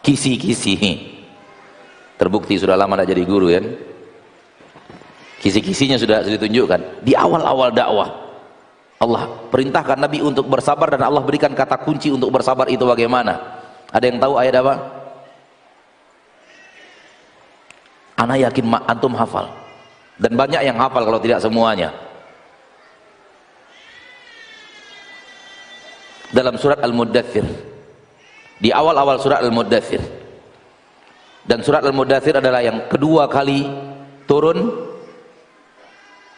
Kisi-kisi. Terbukti sudah lama tidak jadi guru kan? Kisi-kisinya sudah ditunjukkan di awal-awal dakwah. Allah perintahkan Nabi untuk bersabar, dan Allah berikan kata kunci untuk bersabar itu bagaimana? Ada yang tahu ayat apa? Ana yakin antum hafal, dan banyak yang hafal kalau tidak semuanya. Dalam surat Al-Muddathir, di awal-awal surat Al-Muddathir, dan surat Al-Muddathir adalah yang kedua kali turun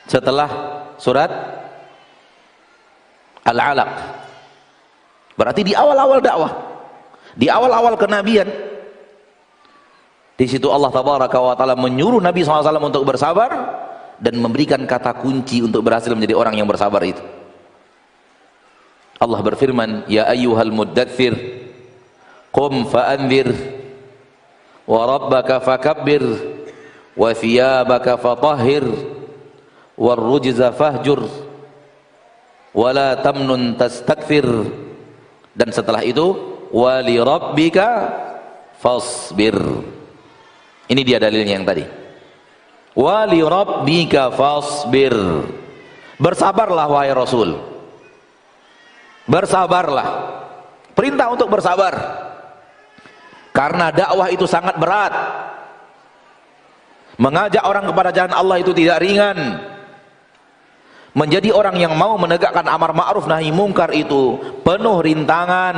setelah surat Al-Alaq. Berarti di awal-awal dakwah, di awal-awal kenabian, di situ Allah Tabaraka wa Ta'ala menyuruh Nabi SAW untuk bersabar dan memberikan kata kunci untuk berhasil menjadi orang yang bersabar itu. Allah berfirman, ya ayyuhal muddathir qum fa'anzir wa rabbaka fakabbir wa thiyabaka fatahhir war rujza fahjur wa la tamnun tastakthir. Dan setelah itu wa li rabbika fasbir. Ini dia dalilnya yang tadi. Wa li rabbika fasbir. Bersabarlah wahai Rasul. Bersabarlah. Perintah untuk bersabar. Karena dakwah itu sangat berat. Mengajak orang kepada jalan Allah itu tidak ringan. Menjadi orang yang mau menegakkan amar ma'ruf nahi mungkar itu penuh rintangan,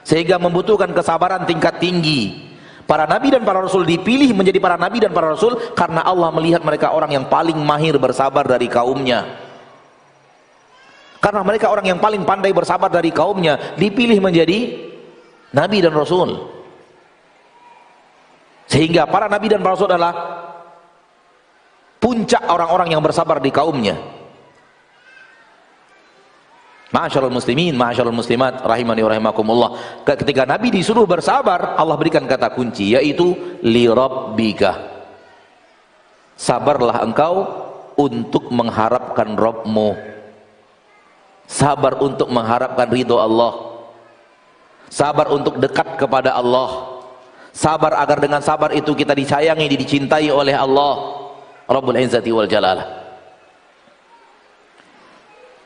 sehingga membutuhkan kesabaran tingkat tinggi. Para nabi dan para rasul dipilih menjadi para nabi dan para rasul karena Allah melihat mereka orang yang paling mahir bersabar dari kaumnya. Karena mereka orang yang paling pandai bersabar dari kaumnya, dipilih menjadi nabi dan rasul. Sehingga para nabi dan para rasul adalah puncak orang-orang yang bersabar di kaumnya. Ma'asyarul muslimin, ma'asyarul muslimat, rahimani wa rahimakumullah. Ketika Nabi disuruh bersabar, Allah berikan kata kunci, yaitu li rabbika. Sabarlah engkau untuk mengharapkan Rabbmu. Sabar untuk mengharapkan ridho Allah. Sabar untuk dekat kepada Allah. Sabar agar dengan sabar itu kita disayangi, dicintai oleh Allah Rabbul Izzati wal Jalalah.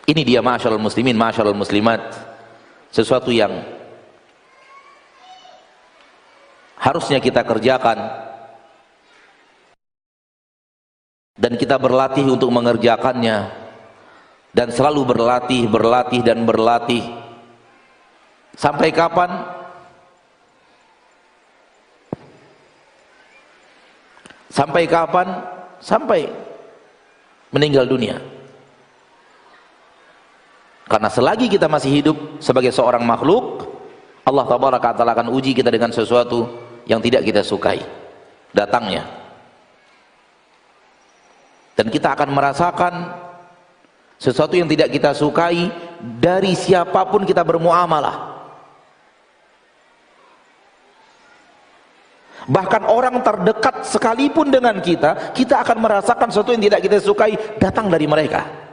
Ini dia ma'asyiral muslimin, ma'asyiral muslimat, sesuatu yang harusnya kita kerjakan dan kita berlatih untuk mengerjakannya, dan selalu berlatih dan berlatih. Sampai kapan? Sampai kapan? Sampai meninggal dunia. Karena selagi kita masih hidup sebagai seorang makhluk, Allah tabaraka ta'ala akan uji kita dengan sesuatu yang tidak kita sukai datangnya, dan kita akan merasakan sesuatu yang tidak kita sukai dari siapapun kita bermuamalah. Bahkan orang terdekat sekalipun dengan kita, kita akan merasakan sesuatu yang tidak kita sukai datang dari mereka.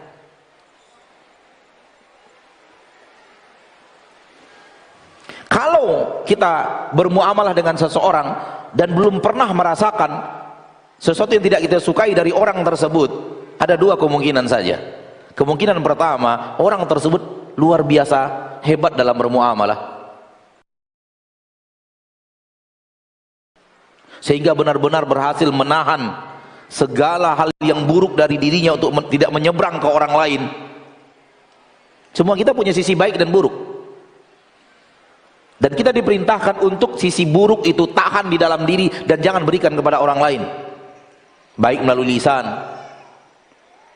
Kalau kita bermuamalah dengan seseorang dan belum pernah merasakan sesuatu yang tidak kita sukai dari orang tersebut, ada dua kemungkinan saja. Kemungkinan pertama, orang tersebut luar biasa hebat dalam bermuamalah, sehingga benar-benar berhasil menahan segala hal yang buruk dari dirinya untuk tidak menyeberang ke orang lain. Semua kita punya sisi baik dan buruk, dan kita diperintahkan untuk sisi buruk itu tahan di dalam diri dan jangan berikan kepada orang lain, baik melalui lisan,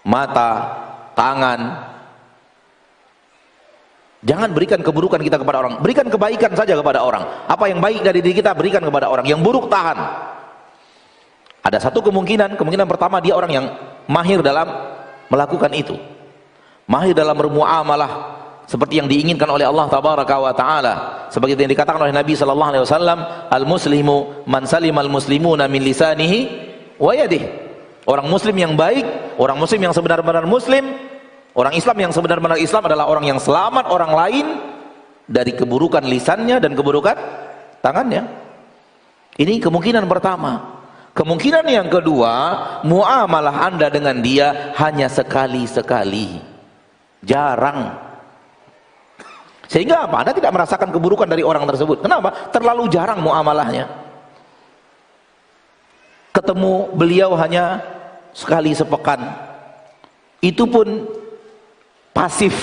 mata, tangan. Jangan berikan keburukan kita kepada orang, berikan kebaikan saja kepada orang. Apa yang baik dari diri kita berikan kepada orang, yang buruk tahan. Ada satu kemungkinan pertama, dia orang yang mahir dalam melakukan itu, mahir dalam bermuamalah seperti yang diinginkan oleh Allah tabaraka wa taala, seperti yang dikatakan oleh Nabi sallallahu alaihi wasallam, al-muslimu man salimal muslimuna min lisanihi wa yadihi. Orang muslim yang baik, orang muslim yang sebenar-benar muslim, orang Islam yang sebenar-benar Islam adalah orang yang selamat orang lain dari keburukan lisannya dan keburukan tangannya. Ini kemungkinan pertama. Kemungkinan yang kedua, muamalah Anda dengan dia hanya sekali-sekali, jarang. Sehingga apa? Anda tidak merasakan keburukan dari orang tersebut. Kenapa? Terlalu jarang muamalahnya. Ketemu beliau hanya sekali sepekan, itu pun pasif.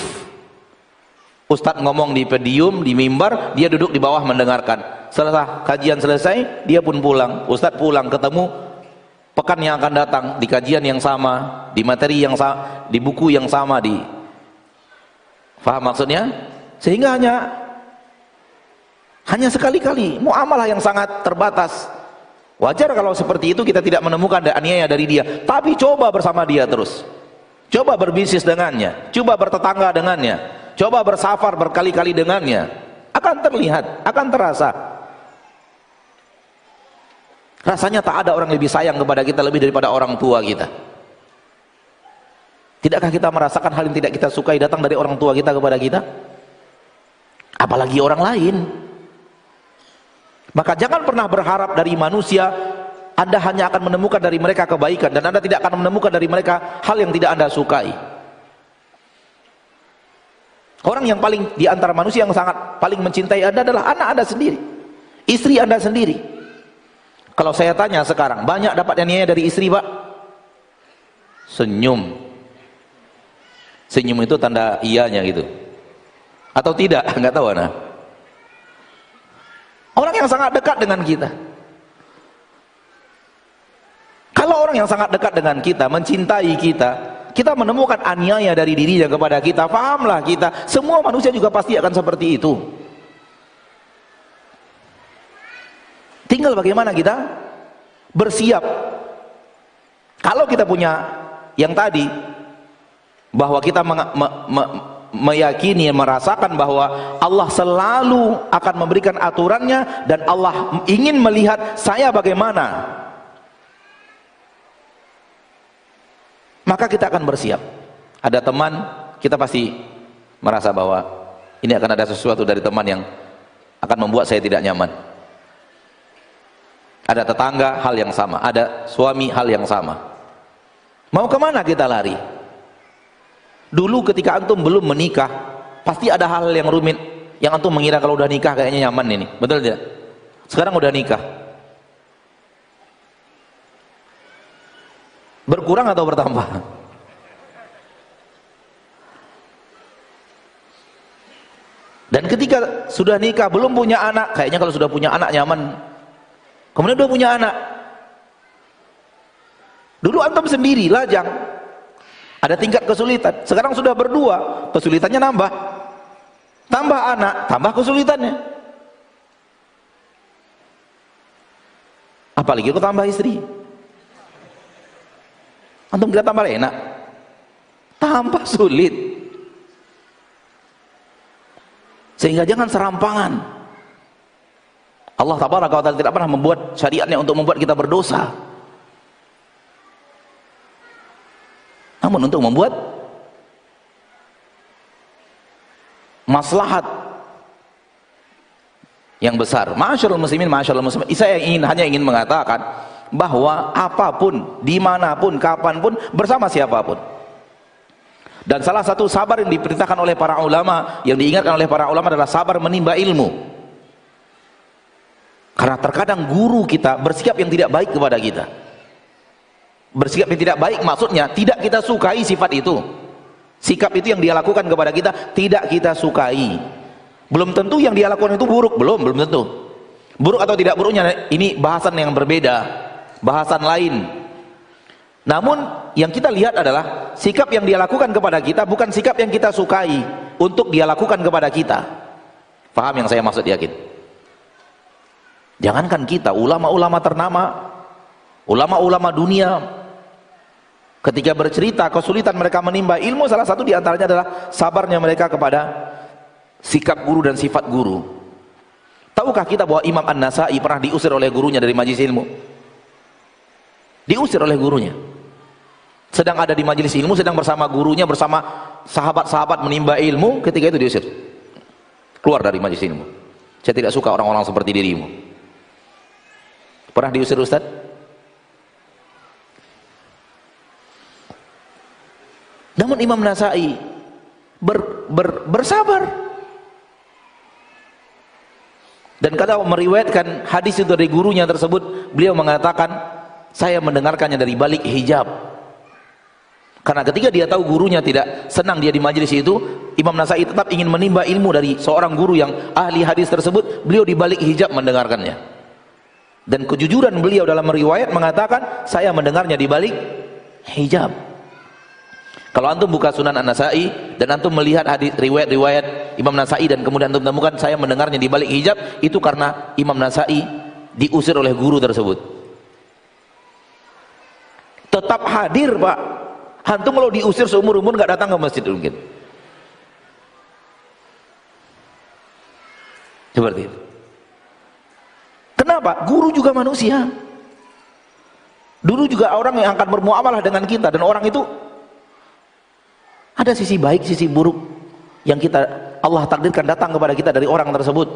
Ustadz ngomong di podium, di mimbar, dia duduk di bawah mendengarkan. Setelah kajian selesai, dia pun pulang. Ustadz pulang, ketemu pekan yang akan datang di kajian yang sama, di materi yang sama, di buku yang sama, di faham maksudnya? Sehingga hanya sekali-kali, muamalah yang sangat terbatas. Wajar kalau seperti itu kita tidak menemukan aniaya dari dia, tapi coba bersama dia terus. Coba berbisnis dengannya, coba bertetangga dengannya, coba bersafar berkali-kali dengannya, akan terlihat, akan terasa. Rasanya tak ada orang lebih sayang kepada kita lebih daripada orang tua kita. Tidakkah kita merasakan hal yang tidak kita sukai datang dari orang tua kita kepada kita? Apalagi orang lain. Maka jangan pernah berharap dari manusia Anda hanya akan menemukan dari mereka kebaikan, dan Anda tidak akan menemukan dari mereka hal yang tidak Anda sukai. Orang yang paling di antara manusia yang sangat paling mencintai Anda adalah anak Anda sendiri, istri Anda sendiri. Kalau saya tanya sekarang, banyak dapat aniaya dari istri, Pak? Senyum. Senyum itu tanda iyanya gitu. Atau tidak, nggak tahu Ana. Orang yang sangat dekat dengan kita. Kalau orang yang sangat dekat dengan kita, mencintai kita, kita menemukan aniaya dari dirinya kepada kita, pahamlah kita, semua manusia juga pasti akan seperti itu. Tinggal bagaimana kita bersiap. Kalau kita punya yang tadi, bahwa kita meyakini, merasakan bahwa Allah selalu akan memberikan aturannya, dan Allah ingin melihat saya bagaimana, maka kita akan bersiap. Ada teman, kita pasti merasa bahwa ini akan ada sesuatu dari teman yang akan membuat saya tidak nyaman. Ada tetangga, hal yang sama. Ada suami, hal yang sama. Mau kemana kita lari? Dulu ketika antum belum menikah, pasti ada hal yang rumit yang antum mengira kalau udah nikah kayaknya nyaman ini. Betul tidak? Sekarang udah nikah, berkurang atau bertambah? Dan ketika sudah nikah belum punya anak, kayaknya kalau sudah punya anak nyaman. Kemudian udah punya anak, dulu antum sendiri lajang, ada tingkat kesulitan. Sekarang sudah berdua, kesulitannya nambah. Tambah anak, tambah kesulitannya. Apalagi kalau tambah istri. Antum kira tambah enak? Tambah sulit. Sehingga jangan serampangan. Allah Tabaraka wa Ta'ala tidak pernah membuat syariatnya untuk membuat kita berdosa, namun untuk membuat maslahat yang besar. Ma'asyiral muslimin, ma'asyiral muslimin, saya hanya ingin mengatakan bahwa apapun, dimanapun, kapanpun, bersama siapapun. Dan salah satu sabar yang diperintahkan oleh para ulama, yang diingatkan oleh para ulama adalah sabar menimba ilmu. Karena terkadang guru kita bersikap yang tidak baik kepada kita. Bersikap yang tidak baik maksudnya tidak kita sukai sifat itu. Sikap itu yang dia lakukan kepada kita tidak kita sukai. Belum tentu yang dia lakukan itu buruk, belum tentu. Buruk atau tidak buruknya ini bahasan yang berbeda, bahasan lain. Namun yang kita lihat adalah sikap yang dia lakukan kepada kita bukan sikap yang kita sukai untuk dia lakukan kepada kita. Paham yang saya maksud, yakin? Jangankan kita, ulama-ulama ternama, ulama-ulama dunia, ketika bercerita kesulitan mereka menimba ilmu, salah satu diantaranya adalah sabarnya mereka kepada sikap guru dan sifat guru. Tahukah kita bahwa Imam An-Nasai pernah diusir oleh gurunya dari majelis ilmu? Diusir oleh gurunya. Sedang ada di majelis ilmu, sedang bersama gurunya, bersama sahabat-sahabat menimba ilmu, ketika itu diusir. Keluar dari majelis ilmu. Saya tidak suka orang-orang seperti dirimu. Pernah diusir Ustaz? Namun Imam Nasai bersabar. Dan kalau meriwayatkan hadis itu dari gurunya tersebut, beliau mengatakan, saya mendengarkannya dari balik hijab. Karena ketika dia tahu gurunya tidak senang dia di majelis itu, Imam Nasai tetap ingin menimba ilmu dari seorang guru yang ahli hadis tersebut, beliau di balik hijab mendengarkannya. Dan kejujuran beliau dalam riwayat mengatakan, saya mendengarnya di balik hijab. Kalau antum buka Sunan An-Nasai dan antum melihat hadis riwayat-riwayat Imam Nasai dan kemudian antum temukan saya mendengarnya di balik hijab, itu karena Imam Nasai diusir oleh guru tersebut. Tetap hadir, Pak. Antum kalau diusir seumur-umur nggak datang ke masjid mungkin. Seperti itu. Kenapa? Guru juga manusia. Dulu juga orang yang akan bermuamalah dengan kita, dan orang itu ada sisi baik, sisi buruk yang kita Allah takdirkan datang kepada kita dari orang tersebut.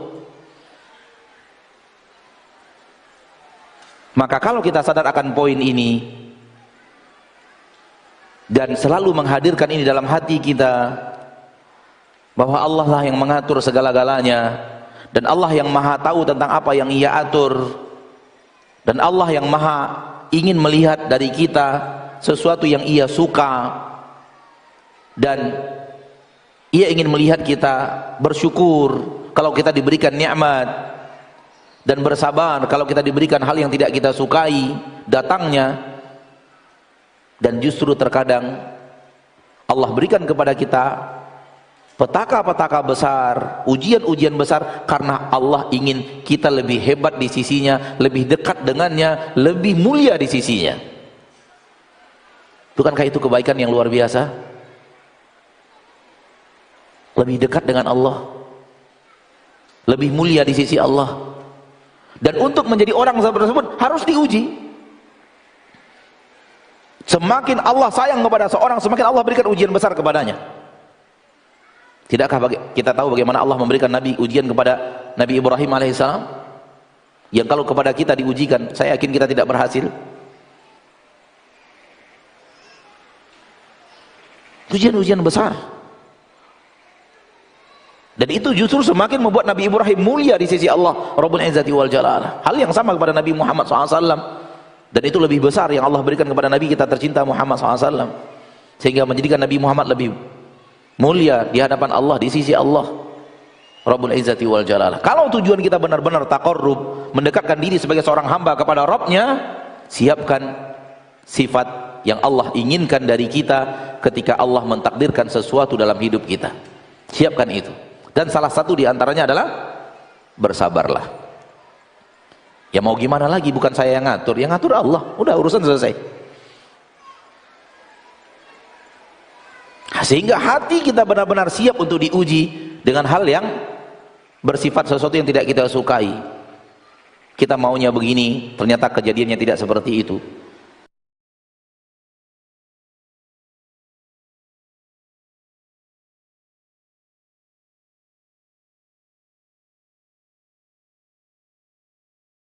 Maka kalau kita sadar akan poin ini dan selalu menghadirkan ini dalam hati kita, bahwa Allah lah yang mengatur segala-galanya, dan Allah yang maha tahu tentang apa yang ia atur, dan Allah yang maha ingin melihat dari kita sesuatu yang ia suka, dan ia ingin melihat kita bersyukur kalau kita diberikan nikmat, dan bersabar kalau kita diberikan hal yang tidak kita sukai datangnya. Dan justru terkadang Allah berikan kepada kita petaka-petaka besar, ujian-ujian besar, karena Allah ingin kita lebih hebat di sisinya, lebih dekat dengannya, lebih mulia di sisinya. Bukankah itu kebaikan yang luar biasa? Lebih dekat dengan Allah, lebih mulia di sisi Allah. Dan untuk menjadi orang tersebut harus diuji. Semakin Allah sayang kepada seorang, semakin Allah berikan ujian besar kepadanya. Tidakkah kita tahu bagaimana Allah memberikan Nabi ujian kepada Nabi Ibrahim alaihissalam, yang kalau kepada kita diujikan, saya yakin kita tidak berhasil. Ujian-ujian besar. Dan itu justru semakin membuat Nabi Ibrahim mulia di sisi Allah Rabbul Izzati wal Jalal. Hal yang sama kepada Nabi Muhammad SAW. Dan itu lebih besar yang Allah berikan kepada Nabi kita tercinta Muhammad SAW. Sehingga menjadikan Nabi Muhammad lebih mulia di hadapan Allah, di sisi Allah Rabbul Izzati wal Jalal. Kalau tujuan kita benar-benar taqarrub, mendekatkan diri sebagai seorang hamba kepada Rabbnya, siapkan sifat yang Allah inginkan dari kita ketika Allah mentakdirkan sesuatu dalam hidup kita. Siapkan itu. Dan salah satu diantaranya adalah bersabarlah. Ya mau gimana lagi, bukan saya yang ngatur, yang ngatur Allah. Udah, urusan selesai. Sehingga hati kita benar-benar siap untuk diuji dengan hal yang bersifat sesuatu yang tidak kita sukai. Kita maunya begini, ternyata kejadiannya tidak seperti itu.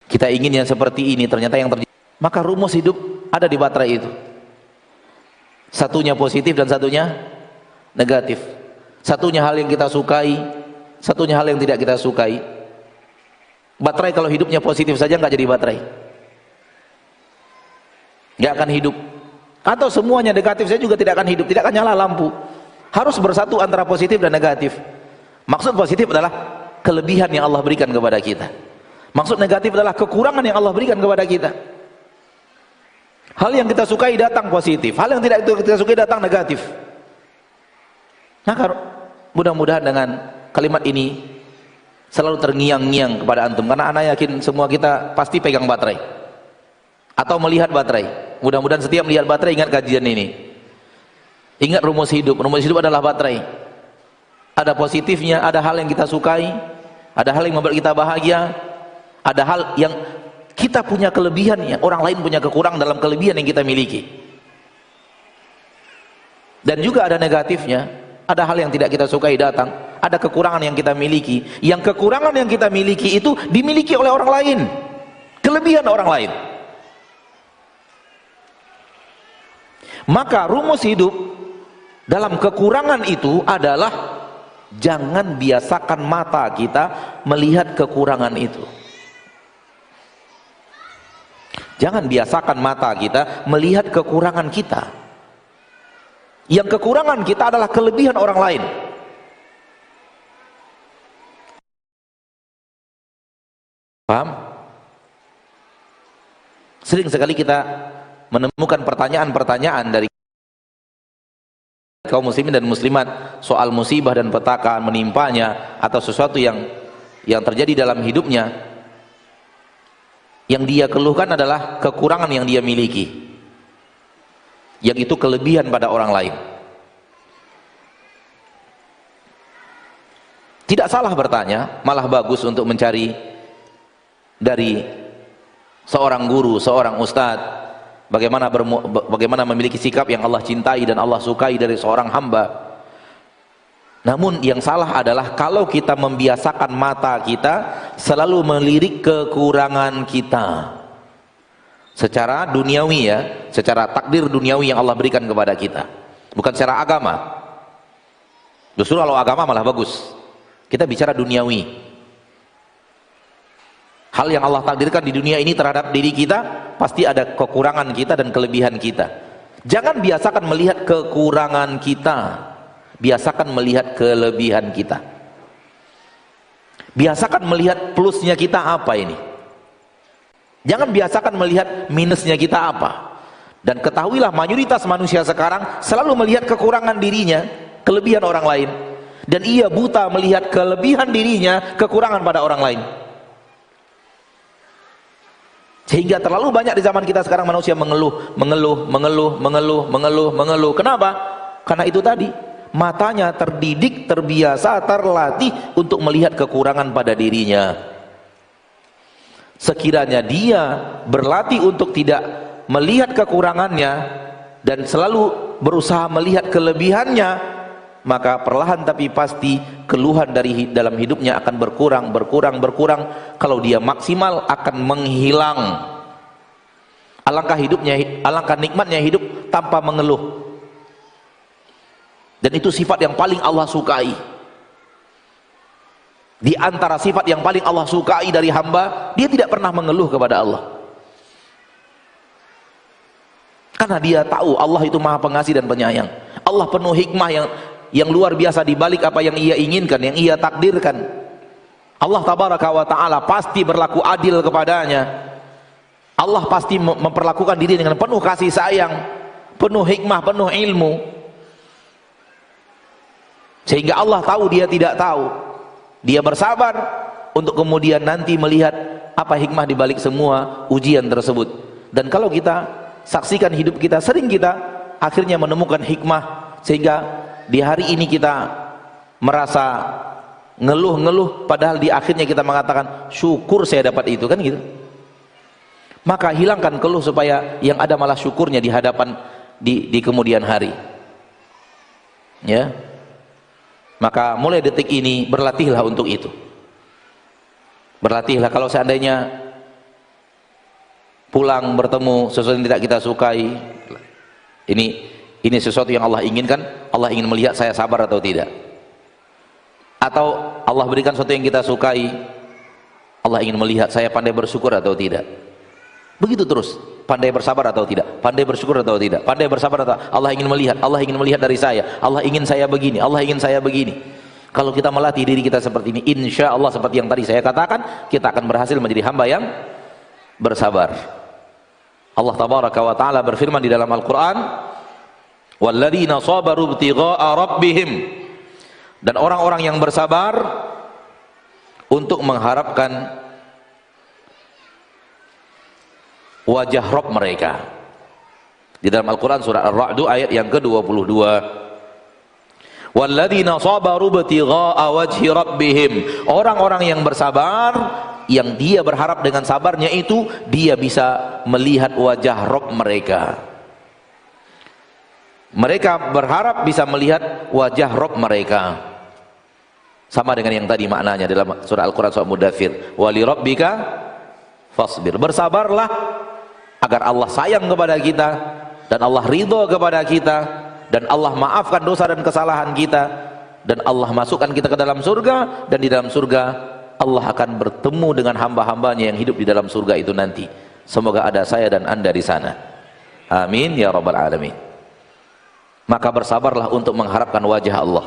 Kita ingin yang seperti ini, ternyata yang terjadi. Maka rumus hidup ada di baterai itu. Satunya positif dan satunya negatif. Satunya hal yang kita sukai, satunya hal yang tidak kita sukai. Baterai kalau hidupnya positif saja nggak jadi baterai, nggak akan hidup. Atau semuanya negatif saja juga tidak akan hidup, tidak akan nyala lampu. Harus bersatu antara positif dan negatif. Maksud positif adalah kelebihan yang Allah berikan kepada kita. Maksud negatif adalah kekurangan yang Allah berikan kepada kita. Hal yang kita sukai datang positif, hal yang tidak kita sukai datang negatif. Maka mudah-mudahan dengan kalimat ini selalu terngiang-ngiang kepada antum, karena ana yakin semua kita pasti pegang baterai atau melihat baterai. Mudah-mudahan setiap melihat baterai ingat kajian ini. Ingat rumus hidup. Rumus hidup adalah baterai. Ada positifnya, ada hal yang kita sukai, ada hal yang membuat kita bahagia, ada hal yang kita punya kelebihannya, orang lain punya kekurangan dalam kelebihan yang kita miliki. Dan juga ada negatifnya, ada hal yang tidak kita sukai datang, ada kekurangan yang kita miliki. Yang kekurangan yang kita miliki itu dimiliki oleh orang lain, kelebihan orang lain. Maka rumus hidup dalam kekurangan itu adalah jangan biasakan mata kita melihat kekurangan itu. Jangan biasakan mata kita melihat kekurangan kita. Yang kekurangan kita adalah kelebihan orang lain. Paham? Sering sekali kita menemukan pertanyaan-pertanyaan dari kaum muslimin dan muslimat soal musibah dan petaka menimpanya atau sesuatu yang terjadi dalam hidupnya. Yang dia keluhkan adalah kekurangan yang dia miliki, yang itu kelebihan pada orang lain. Tidak salah bertanya, malah bagus untuk mencari dari seorang guru, seorang ustadz, bagaimana memiliki sikap yang Allah cintai dan Allah sukai dari seorang hamba. Namun yang salah adalah kalau kita membiasakan mata kita selalu melirik kekurangan kita secara duniawi, ya, secara takdir duniawi yang Allah berikan kepada kita, bukan secara agama. Justru kalau agama malah bagus, kita bicara duniawi. Hal yang Allah takdirkan di dunia ini terhadap diri kita, pasti ada kekurangan kita dan kelebihan kita. Jangan biasakan melihat kekurangan kita, biasakan melihat kelebihan kita. Biasakan melihat plusnya kita apa ini. Jangan biasakan melihat minusnya kita apa. Dan ketahuilah mayoritas manusia sekarang selalu melihat kekurangan dirinya, kelebihan orang lain. Dan ia buta melihat kelebihan dirinya, kekurangan pada orang lain. Sehingga terlalu banyak di zaman kita sekarang manusia mengeluh. Kenapa? Karena itu tadi, matanya terdidik, terbiasa, terlatih untuk melihat kekurangan pada dirinya. Sekiranya dia berlatih untuk tidak melihat kekurangannya dan selalu berusaha melihat kelebihannya, maka perlahan tapi pasti keluhan dari dalam hidupnya akan berkurang. Kalau dia maksimal akan menghilang. Alangkah nikmatnya hidup tanpa mengeluh. Dan itu sifat yang paling Allah sukai. Di antara sifat yang paling Allah sukai dari hamba, dia tidak pernah mengeluh kepada Allah. Karena dia tahu Allah itu Maha Pengasih dan Penyayang. Allah penuh hikmah yang luar biasa di balik apa yang Ia inginkan, yang Ia takdirkan. Allah tabaraka wa taala pasti berlaku adil kepadanya. Allah pasti memperlakukan diri dengan penuh kasih sayang, penuh hikmah, penuh ilmu. Sehingga Allah tahu dia tidak tahu. Dia bersabar untuk kemudian nanti melihat apa hikmah di balik semua ujian tersebut. Dan kalau kita saksikan hidup kita, sering kita akhirnya menemukan hikmah, sehingga di hari ini kita merasa ngeluh-ngeluh, padahal di akhirnya kita mengatakan syukur saya dapat itu, kan gitu. Maka hilangkan keluh supaya yang ada malah syukurnya di hadapan di kemudian hari. Ya. Maka mulai detik ini berlatihlah untuk itu. Berlatihlah. Kalau seandainya pulang bertemu sesuatu yang tidak kita sukai, ini sesuatu yang Allah inginkan, Allah ingin melihat saya sabar atau tidak. Atau Allah berikan sesuatu yang kita sukai, Allah ingin melihat saya pandai bersyukur atau tidak. Begitu terus, pandai bersabar atau tidak, pandai bersyukur atau tidak, pandai bersabar atau Allah ingin melihat dari saya, Allah ingin saya begini, Allah ingin saya begini. Kalau kita melatih diri kita seperti ini, insya Allah seperti yang tadi saya katakan, kita akan berhasil menjadi hamba yang bersabar. Allah tabaraka wa ta'ala berfirman di dalam Al-Quran, walladzina sabaru ibtigha'a rabbihim, dan orang-orang yang bersabar untuk mengharapkan wajah Rabb mereka. Di dalam Al-Quran surah Ar-Ra'd ayat yang ke-22, walladzina sabaru ibtigha'a wajhi rabbihim, orang-orang yang bersabar, yang dia berharap dengan sabarnya itu dia bisa melihat wajah Rabb mereka. Mereka berharap bisa melihat wajah Rabb mereka. Sama dengan yang tadi maknanya dalam surah Al-Quran surah Mudaththir, wali rabbika fasbir, bersabarlah agar Allah sayang kepada kita dan Allah ridho kepada kita dan Allah maafkan dosa dan kesalahan kita dan Allah masukkan kita ke dalam surga, dan di dalam surga Allah akan bertemu dengan hamba-hambanya yang hidup di dalam surga itu nanti. Semoga ada saya dan anda di sana. Amin ya rabbal alamin. Maka bersabarlah untuk mengharapkan wajah Allah,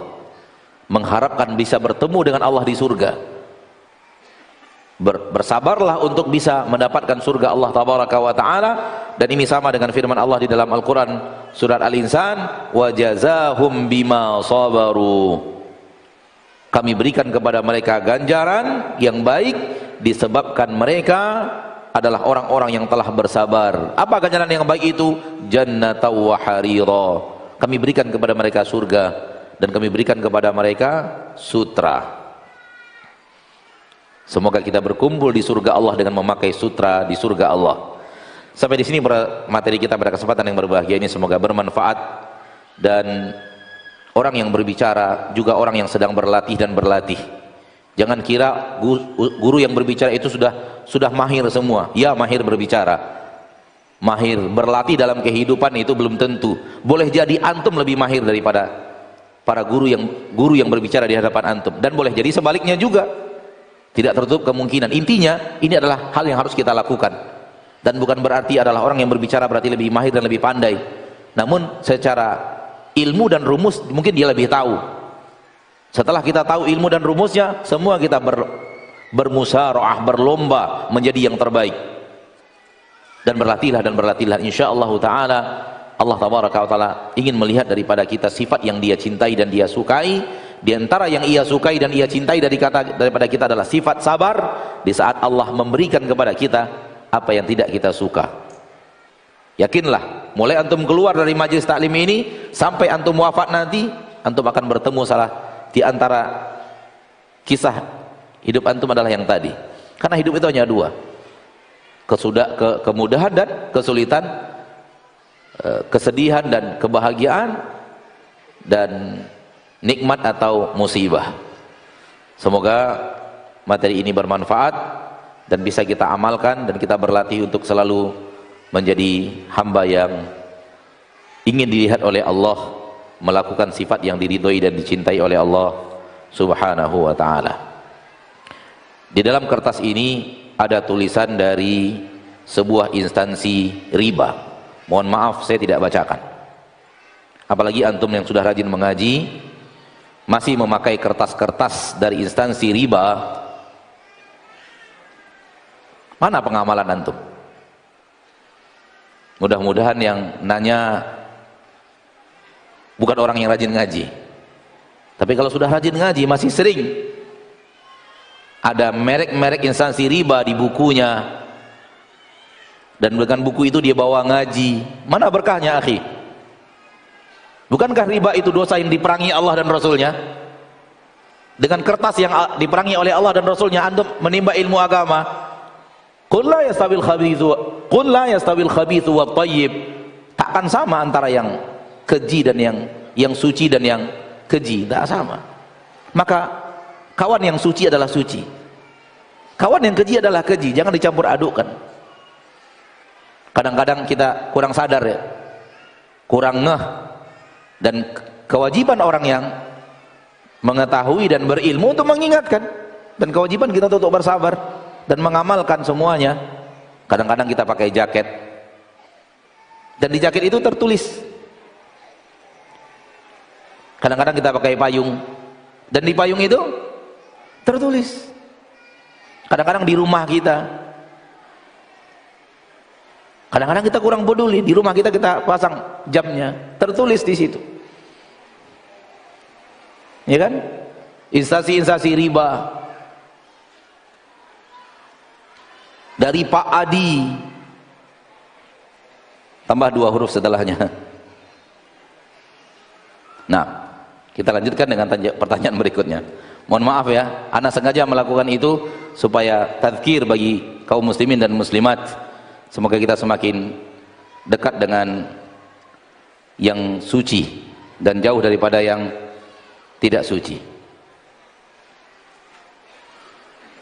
mengharapkan bisa bertemu dengan Allah di surga. Bersabarlah untuk bisa mendapatkan surga Allah tabaraka wa ta'ala. Dan ini sama dengan firman Allah di dalam Al-Quran surat Al-Insan, wa jazahum bima sabaru, kami berikan kepada mereka ganjaran yang baik disebabkan mereka adalah orang-orang yang telah bersabar. Apa ganjaran yang baik itu? Jannatan wa harira, kami berikan kepada mereka surga dan kami berikan kepada mereka sutra. Semoga kita berkumpul di surga Allah dengan memakai sutra di surga Allah. Sampai di sini materi kita pada kesempatan yang berbahagia ini semoga bermanfaat, dan orang yang berbicara juga orang yang sedang berlatih dan berlatih. Jangan kira guru yang berbicara itu sudah mahir semua. Ya, mahir berbicara, mahir berlatih dalam kehidupan itu belum tentu. Boleh jadi antum lebih mahir daripada para guru yang berbicara di hadapan antum, dan boleh jadi sebaliknya juga. Tidak tertutup kemungkinan. Intinya ini adalah hal yang harus kita lakukan, dan bukan berarti adalah orang yang berbicara berarti lebih mahir dan lebih pandai. Namun secara ilmu dan rumus mungkin dia lebih tahu. Setelah kita tahu ilmu dan rumusnya, semua kita bermusyawarah, berlomba menjadi yang terbaik. Dan berlatihlah insyaallah taala. Allah tabaraka wa taala ingin melihat daripada kita sifat yang dia cintai dan dia sukai. Di antara yang ia sukai dan ia cintai daripada kita adalah sifat sabar di saat Allah memberikan kepada kita apa yang tidak kita suka. Yakinlah, mulai antum keluar dari majelis taklim ini sampai antum wafat nanti, antum akan bertemu salah di antara kisah hidup antum adalah yang tadi. Karena hidup itu hanya dua, kemudahan dan kesulitan, kesedihan dan kebahagiaan, dan nikmat atau musibah. Semoga materi ini bermanfaat dan bisa kita amalkan, dan kita berlatih untuk selalu menjadi hamba yang ingin dilihat oleh Allah melakukan sifat yang diridhoi dan dicintai oleh Allah Subhanahu wa taala. Di dalam kertas ini ada tulisan dari sebuah instansi riba. Mohon maaf saya tidak bacakan. Apalagi antum yang sudah rajin mengaji masih memakai kertas-kertas dari instansi riba. Mana pengamalan antum? Mudah-mudahan yang nanya bukan orang yang rajin ngaji. Tapi kalau sudah rajin ngaji masih sering ada merek-merek instansi riba di bukunya, dan dengan buku itu dia bawa ngaji. Mana berkahnya, akhi? Bukankah riba itu dosa yang diperangi Allah dan Rasulnya? Dengan kertas yang diperangi oleh Allah dan Rasulnya antum menimba ilmu agama. Qul la yastawil khabithu wat thayyib. Takkan sama antara yang keji dan yang suci dan yang keji, tidak sama. Maka kawan yang suci adalah suci, kawan yang keji adalah keji, jangan dicampur adukkan. Kadang-kadang kita kurang sadar ya, kurang ngeh, dan kewajiban orang yang mengetahui dan berilmu untuk mengingatkan, dan kewajiban kita untuk bersabar dan mengamalkan semuanya. Kadang-kadang kita pakai jaket, dan di jaket itu tertulis. Kadang-kadang kita pakai payung, dan di payung itu tertulis. Kadang-kadang di rumah kita, kadang-kadang kita kurang peduli, di rumah kita pasang jamnya, tertulis di situ. Ya kan? Instansi-instansi riba. Dari Pak Adi, tambah 2 huruf setelahnya. Nah, kita lanjutkan dengan pertanyaan berikutnya. Mohon maaf ya, ana sengaja melakukan itu supaya tadzkir bagi kaum muslimin dan muslimat. Semoga kita semakin dekat dengan yang suci dan jauh daripada yang tidak suci.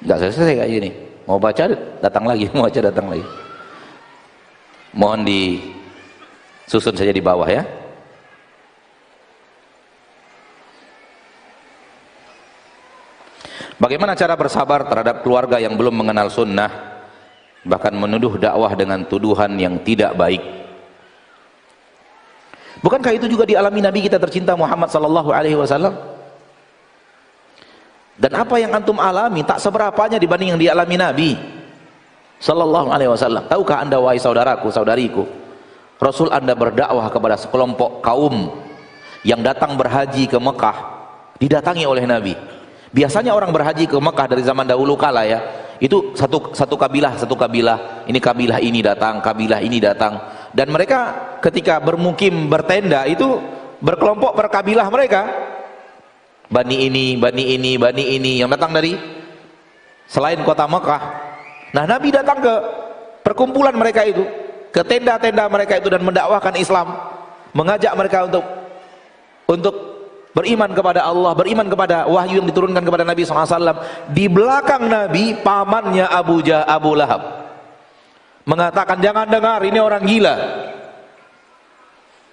Enggak selesai kayak gini. Mau baca datang lagi, mau baca datang lagi. Mohon disusun saja di bawah ya. Bagaimana cara bersabar terhadap keluarga yang belum mengenal sunnah, bahkan menuduh dakwah dengan tuduhan yang tidak baik? Bukankah itu juga dialami Nabi kita tercinta Muhammad sallallahu alaihi wasallam? Dan apa yang antum alami tak seberapanya dibanding yang dialami Nabi sallallahu alaihi wasallam. Tahukah anda, wahai saudaraku, saudariku, Rasul anda berdakwah kepada sekelompok kaum yang datang berhaji ke Mekah, didatangi oleh Nabi. Biasanya orang berhaji ke Mekah dari zaman dahulu kala ya, itu satu kabilah, ini kabilah ini datang, kabilah ini datang, dan mereka ketika bermukim bertenda itu berkelompok per kabilah mereka. Bani ini, bani ini, bani ini yang datang dari selain kota Mekah. Nah, Nabi datang ke perkumpulan mereka itu, ke tenda-tenda mereka itu, dan mendakwahkan Islam, mengajak mereka untuk beriman kepada Allah, beriman kepada wahyu yang diturunkan kepada Nabi SAW. Di belakang Nabi, pamannya Abu Lahab mengatakan, jangan dengar, ini orang gila,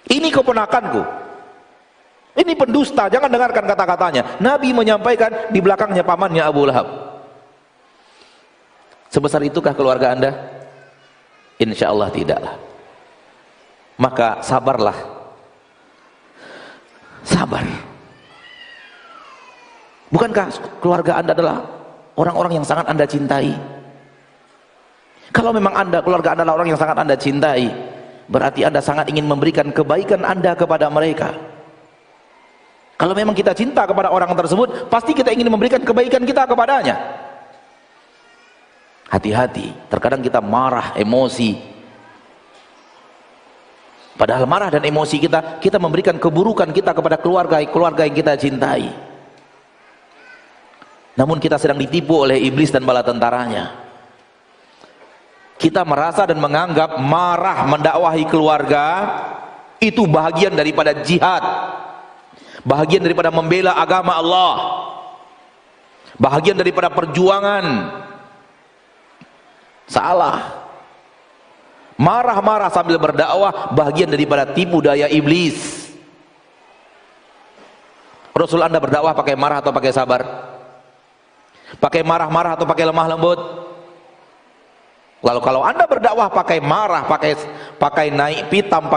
ini keponakanku, ini pendusta, jangan dengarkan kata-katanya. Nabi menyampaikan, di belakangnya pamannya Abu Lahab. Sebesar itukah keluarga anda? Insya Allah tidaklah. Maka sabarlah, sabar. Bukankah keluarga anda adalah orang-orang yang sangat anda cintai? Kalau memang keluarga anda adalah orang yang sangat anda cintai, berarti anda sangat ingin memberikan kebaikan anda kepada mereka. Kalau memang kita cinta kepada orang tersebut, pasti kita ingin memberikan kebaikan kita kepadanya. Hati-hati, terkadang kita marah, emosi. Padahal marah dan emosi kita memberikan keburukan kita kepada keluarga yang kita cintai. Namun kita sedang ditipu oleh iblis dan bala tentaranya. Kita merasa dan menganggap marah mendakwahi keluarga itu bahagian daripada jihad, bahagian daripada membela agama Allah, bahagian daripada perjuangan. Salah. Marah-marah sambil berdakwah bahagian daripada tipu daya iblis. Rasul Anda berdakwah pakai marah atau pakai sabar? Pakai marah-marah atau pakai lemah lembut? Lalu kalau Anda berdakwah pakai marah, pakai naik pitam,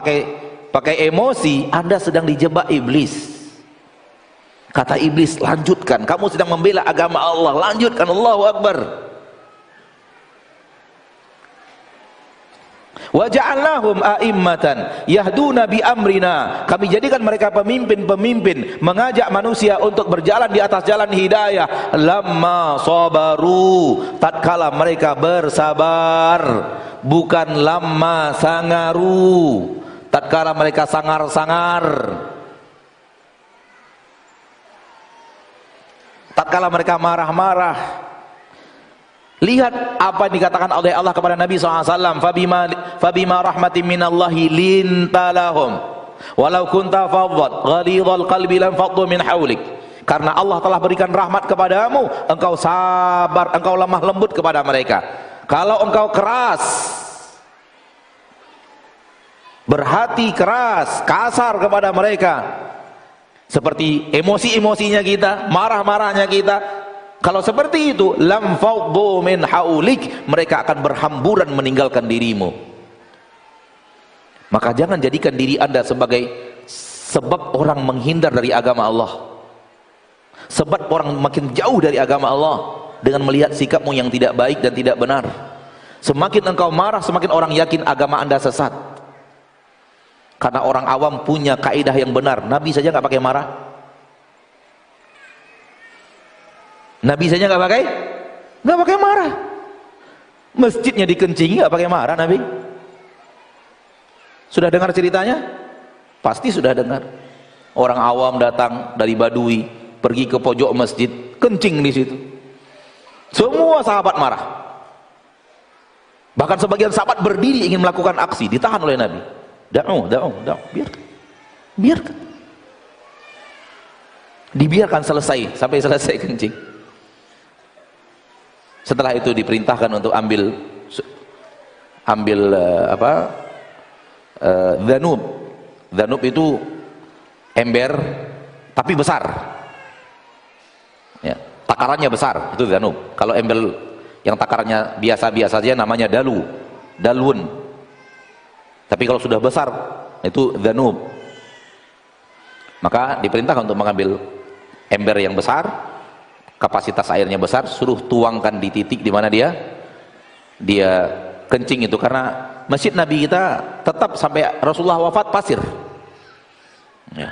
pakai emosi, Anda sedang dijebak iblis. Kata iblis, lanjutkan, kamu sedang membela agama Allah, lanjutkan, Allahu Akbar. Wa ja'alnahum a'immatan yahduna bi amrina, kami jadikan mereka pemimpin-pemimpin mengajak manusia untuk berjalan di atas jalan hidayah. Lamma sabaru, tatkala mereka bersabar, bukan lamma sangaru, tatkala mereka sangar-sangar, tatkala mereka marah-marah. Lihat apa yang dikatakan oleh Allah kepada Nabi SAW, fabima rahmatin minallahi lintalahum walau kunta faddan ghalidhal qalbi lam faddu min hawlik. Karena Allah telah berikan rahmat kepadamu, engkau sabar, engkau lemah lembut kepada mereka. Kalau engkau keras, berhati keras, kasar kepada mereka, seperti emosi-emosinya kita, marah-marahnya kita, kalau seperti itu, lam faddu min haulik, mereka akan berhamburan meninggalkan dirimu. Maka jangan jadikan diri Anda sebagai sebab orang menghindar dari agama Allah, sebab orang makin jauh dari agama Allah dengan melihat sikapmu yang tidak baik dan tidak benar. Semakin engkau marah, semakin orang yakin agama Anda sesat. Karena orang awam punya kaidah yang benar, Nabi saja nggak pakai marah. Nabi saja nggak pakai marah. Masjidnya dikencingi nggak pakai marah Nabi. Sudah dengar ceritanya? Pasti sudah dengar. Orang awam datang dari Badui, pergi ke pojok masjid, kencing di situ. Semua sahabat marah. Bahkan sebagian sahabat berdiri ingin melakukan aksi, ditahan oleh Nabi. Biarkan. Dibiarkan selesai, sampai selesai kencing. Setelah itu diperintahkan untuk ambil dhanub. Dhanub itu ember tapi besar. Ya, takarannya besar, itu dhanub. Kalau ember yang takarannya biasa-biasa saja namanya dalun. Tapi kalau sudah besar itu dhanub. Maka diperintahkan untuk mengambil ember yang besar, kapasitas airnya besar, suruh tuangkan di titik di mana dia kencing itu. Karena masjid Nabi kita tetap sampai Rasulullah wafat pasir. Ya.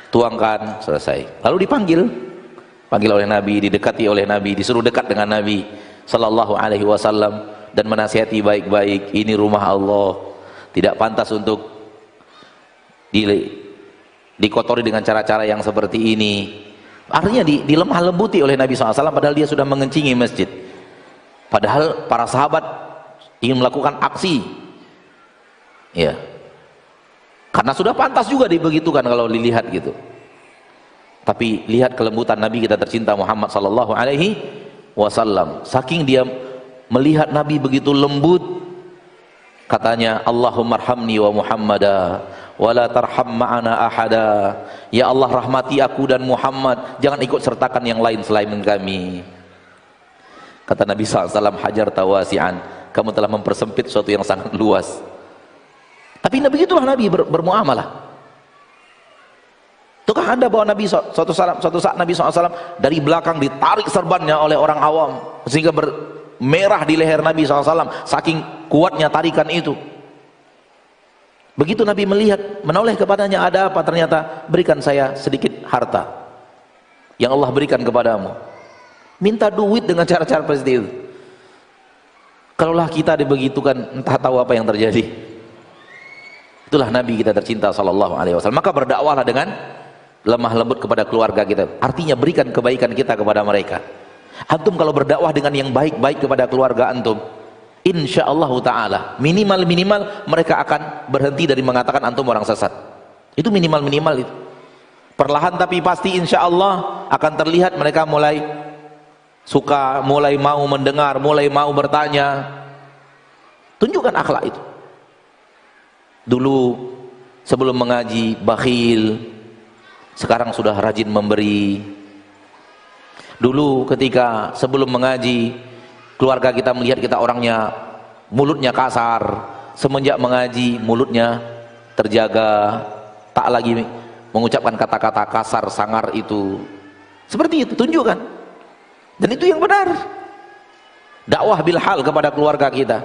Tuangkan, selesai. Lalu dipanggil oleh Nabi, didekati oleh Nabi, disuruh dekat dengan Nabi sallallahu alaihi wasallam dan menasihati baik-baik, ini rumah Allah, tidak pantas untuk dikotori dengan cara-cara yang seperti ini. Artinya dilemah lembuti oleh Nabi SAW, padahal dia sudah mengencingi masjid. Padahal para sahabat ingin melakukan aksi, ya, karena sudah pantas juga dibegitukan kalau dilihat gitu. Tapi lihat kelembutan Nabi kita tercinta Muhammad Sallallahu Alaihi Wasallam. Saking dia melihat Nabi begitu lembut, katanya, Allahumma arhamni wa Muhammada wala tarham ma'ana ahada. Ya Allah, rahmati aku dan Muhammad, jangan ikut sertakan yang lain selain kami. Kata Nabi SAW, hajar tawasi'an, kamu telah mempersempit sesuatu yang sangat luas. Tapi begitulah Nabi bermuamalah. Tukah Anda bahwa Nabi suatu saat Nabi SAW dari belakang ditarik serbannya oleh orang awam sehingga merah di leher Nabi SAW, saking kuatnya tarikan itu. Begitu Nabi melihat, menoleh kepadanya, ada apa? Ternyata, berikan saya sedikit harta yang Allah berikan kepadamu. Minta duit dengan cara-cara seperti itu. Kalaulah kita dibegitukan, entah tahu apa yang terjadi. Itulah Nabi kita tercinta sallallahu alaihi wasallam. Maka berdakwahlah dengan lemah lembut kepada keluarga kita. Artinya berikan kebaikan kita kepada mereka. Antum kalau berdakwah dengan yang baik-baik kepada keluarga antum, insyaallah ta'ala minimal mereka akan berhenti dari mengatakan antum orang sesat. Itu minimal itu. Perlahan tapi pasti insyaallah akan terlihat mereka mulai suka, mulai mau mendengar, mulai mau bertanya. Tunjukkan akhlak itu. Dulu sebelum mengaji bakhil, sekarang sudah rajin memberi. Dulu ketika sebelum mengaji, keluarga kita melihat kita orangnya mulutnya kasar. Semenjak mengaji, mulutnya terjaga, tak lagi mengucapkan kata-kata kasar, sangar itu. Seperti itu, tunjukkan. Dan itu yang benar. Dakwah bil hal kepada keluarga kita.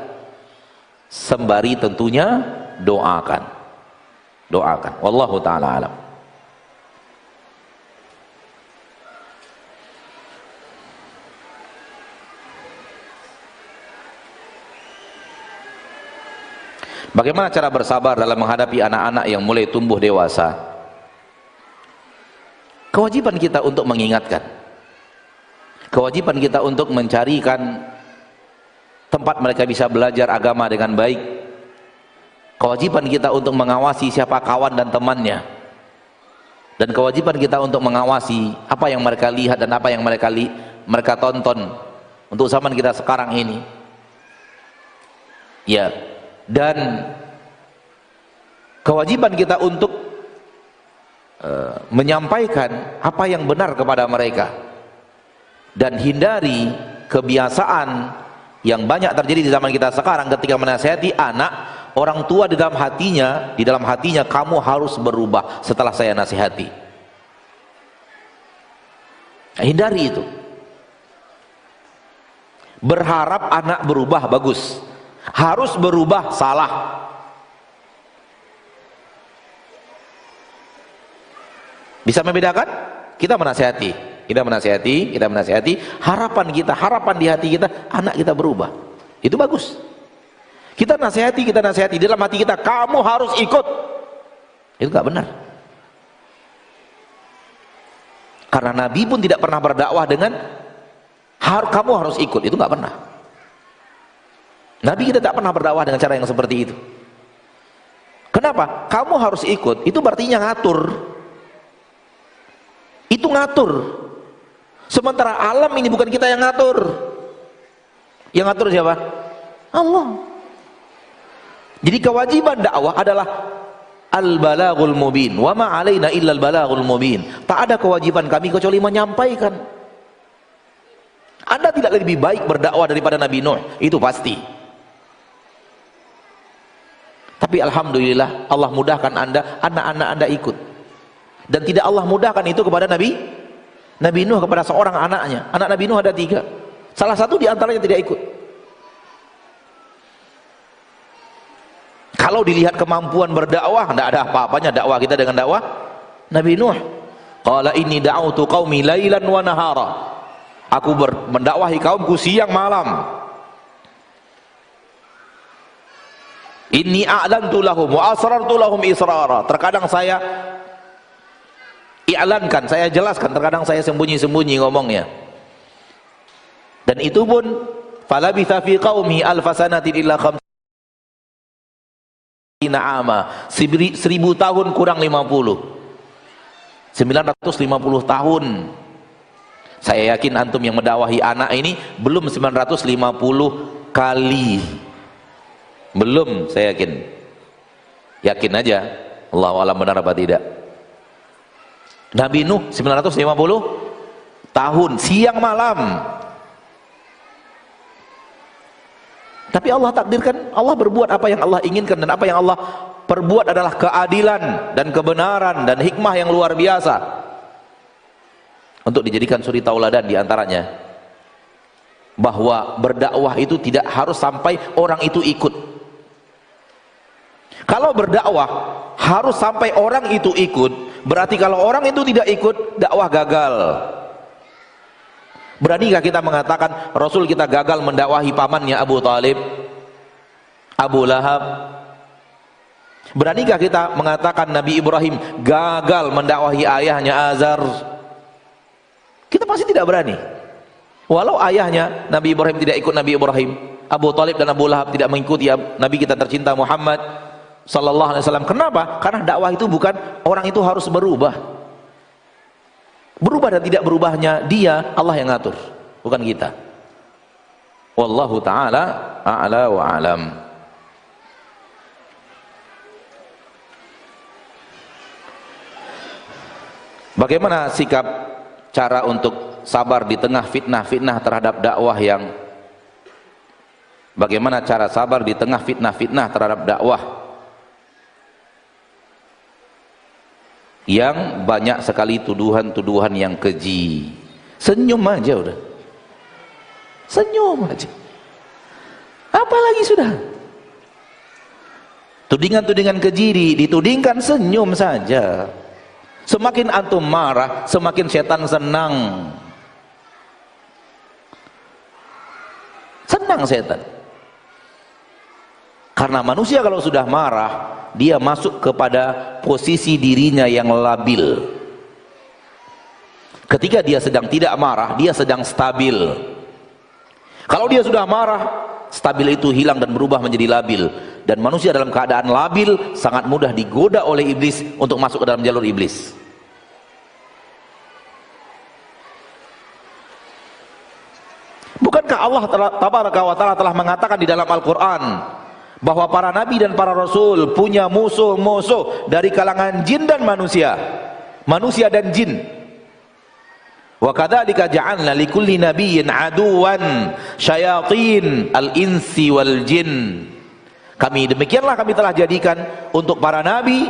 Sembari tentunya doakan. Doakan. Wallahu ta'ala alam. Bagaimana cara bersabar dalam menghadapi anak-anak yang mulai tumbuh dewasa? Kewajiban kita untuk mengingatkan. Kewajiban kita untuk mencarikan tempat mereka bisa belajar agama dengan baik. Kewajiban kita untuk mengawasi siapa kawan dan temannya. Dan kewajiban kita untuk mengawasi apa yang mereka lihat dan apa yang mereka tonton untuk zaman kita sekarang ini. Ya. Dan kewajiban kita untuk menyampaikan apa yang benar kepada mereka dan hindari kebiasaan yang banyak terjadi di zaman kita sekarang ketika menasihati anak, orang tua di dalam hatinya kamu harus berubah setelah saya nasihati. Hindari itu. Berharap anak berubah bagus, harus berubah salah. Bisa membedakan? Kita menasihati, harapan di hati kita anak kita berubah. Itu bagus. Kita nasihati dalam hati kita kamu harus ikut. Itu gak benar. Karena Nabi pun tidak pernah berdakwah dengan kamu harus ikut, itu gak pernah. Nabi kita tak pernah berdakwah dengan cara yang seperti itu. Kenapa? Kamu harus ikut, itu berarti ngatur. Itu ngatur. Sementara alam ini bukan kita yang ngatur. Yang ngatur siapa? Allah. Jadi kewajiban dakwah adalah al-balaghul mubin. Wa ma 'alaina illa al-balaghul mubin. Tak ada kewajiban kami kecuali menyampaikan. Anda tidak lebih baik berdakwah daripada Nabi Nuh, itu pasti. Tapi alhamdulillah Allah mudahkan anak-anak Anda ikut. Dan tidak Allah mudahkan itu kepada Nabi Nuh, kepada seorang anaknya. Anak Nabi Nuh ada 3. Salah satu di antaranya tidak ikut. Kalau dilihat kemampuan berdakwah, tidak ada apa-apanya dakwah kita dengan dakwah Nabi Nuh. Qala inni da'utu qaumi lailan wa nahara. Aku mendakwahi kaumku siang malam. Inni a'lantu lahum wa asrartu lahum israra. Terkadang saya i'lankan, saya jelaskan, terkadang saya sembunyi-sembunyi ngomongnya. Dan itu pun falabitha fi qaumi alfasanatin illa khamsina ama. 1000 tahun kurang 50. 950 tahun. Saya yakin antum yang mendakwahi anak ini belum 950 kali. Belum, saya yakin aja. Allahu a'lam benar apa tidak. Nabi Nuh 950 tahun siang malam. Tapi Allah takdirkan, Allah berbuat apa yang Allah inginkan, dan apa yang Allah perbuat adalah keadilan dan kebenaran dan hikmah yang luar biasa untuk dijadikan suri tauladan di antaranya, bahwa berdakwah itu tidak harus sampai orang itu ikut. Kalau berdakwah harus sampai orang itu ikut, berarti kalau orang itu tidak ikut, dakwah gagal. Beranikah kita mengatakan Rasul kita gagal mendakwahi pamannya Abu Talib, Abu Lahab? Beranikah kita mengatakan Nabi Ibrahim gagal mendakwahi ayahnya Azar? Kita pasti tidak berani. Walau ayahnya Nabi Ibrahim tidak ikut Nabi Ibrahim, Abu Talib dan Abu Lahab tidak mengikuti Nabi kita tercinta Muhammad sallallahu alaihi wasallam. Kenapa? Karena dakwah itu bukan orang itu harus berubah. Berubah dan tidak berubahnya dia Allah yang ngatur, bukan kita. Wallahu taala a'la wa a'lam. Bagaimana sikap cara untuk sabar di tengah fitnah-fitnah terhadap dakwah yang bagaimana cara sabar di tengah fitnah-fitnah terhadap dakwah yang banyak sekali tuduhan-tuduhan yang keji? Senyum aja udah. Senyum aja. Apalagi sudah. Tudingan-tudingan keji ditudingkan, senyum saja. Semakin antum marah, semakin setan senang. Senang setan. Karena manusia kalau sudah marah, dia masuk kepada posisi dirinya yang labil. Ketika dia sedang tidak marah, dia sedang stabil. Kalau dia sudah marah, stabil itu hilang dan berubah menjadi labil. Dan manusia dalam keadaan labil sangat mudah digoda oleh iblis untuk masuk ke dalam jalur iblis. Bukankah Allah Tabaraka wa Ta'ala telah mengatakan di dalam Al-Quran bahwa para nabi dan para rasul punya musuh-musuh dari kalangan jin dan manusia, manusia dan jin. Wa kadzalika ja'alna likulli nabiyyin aduwan syayatin al-insi wal jin. Demikianlah kami telah jadikan untuk para nabi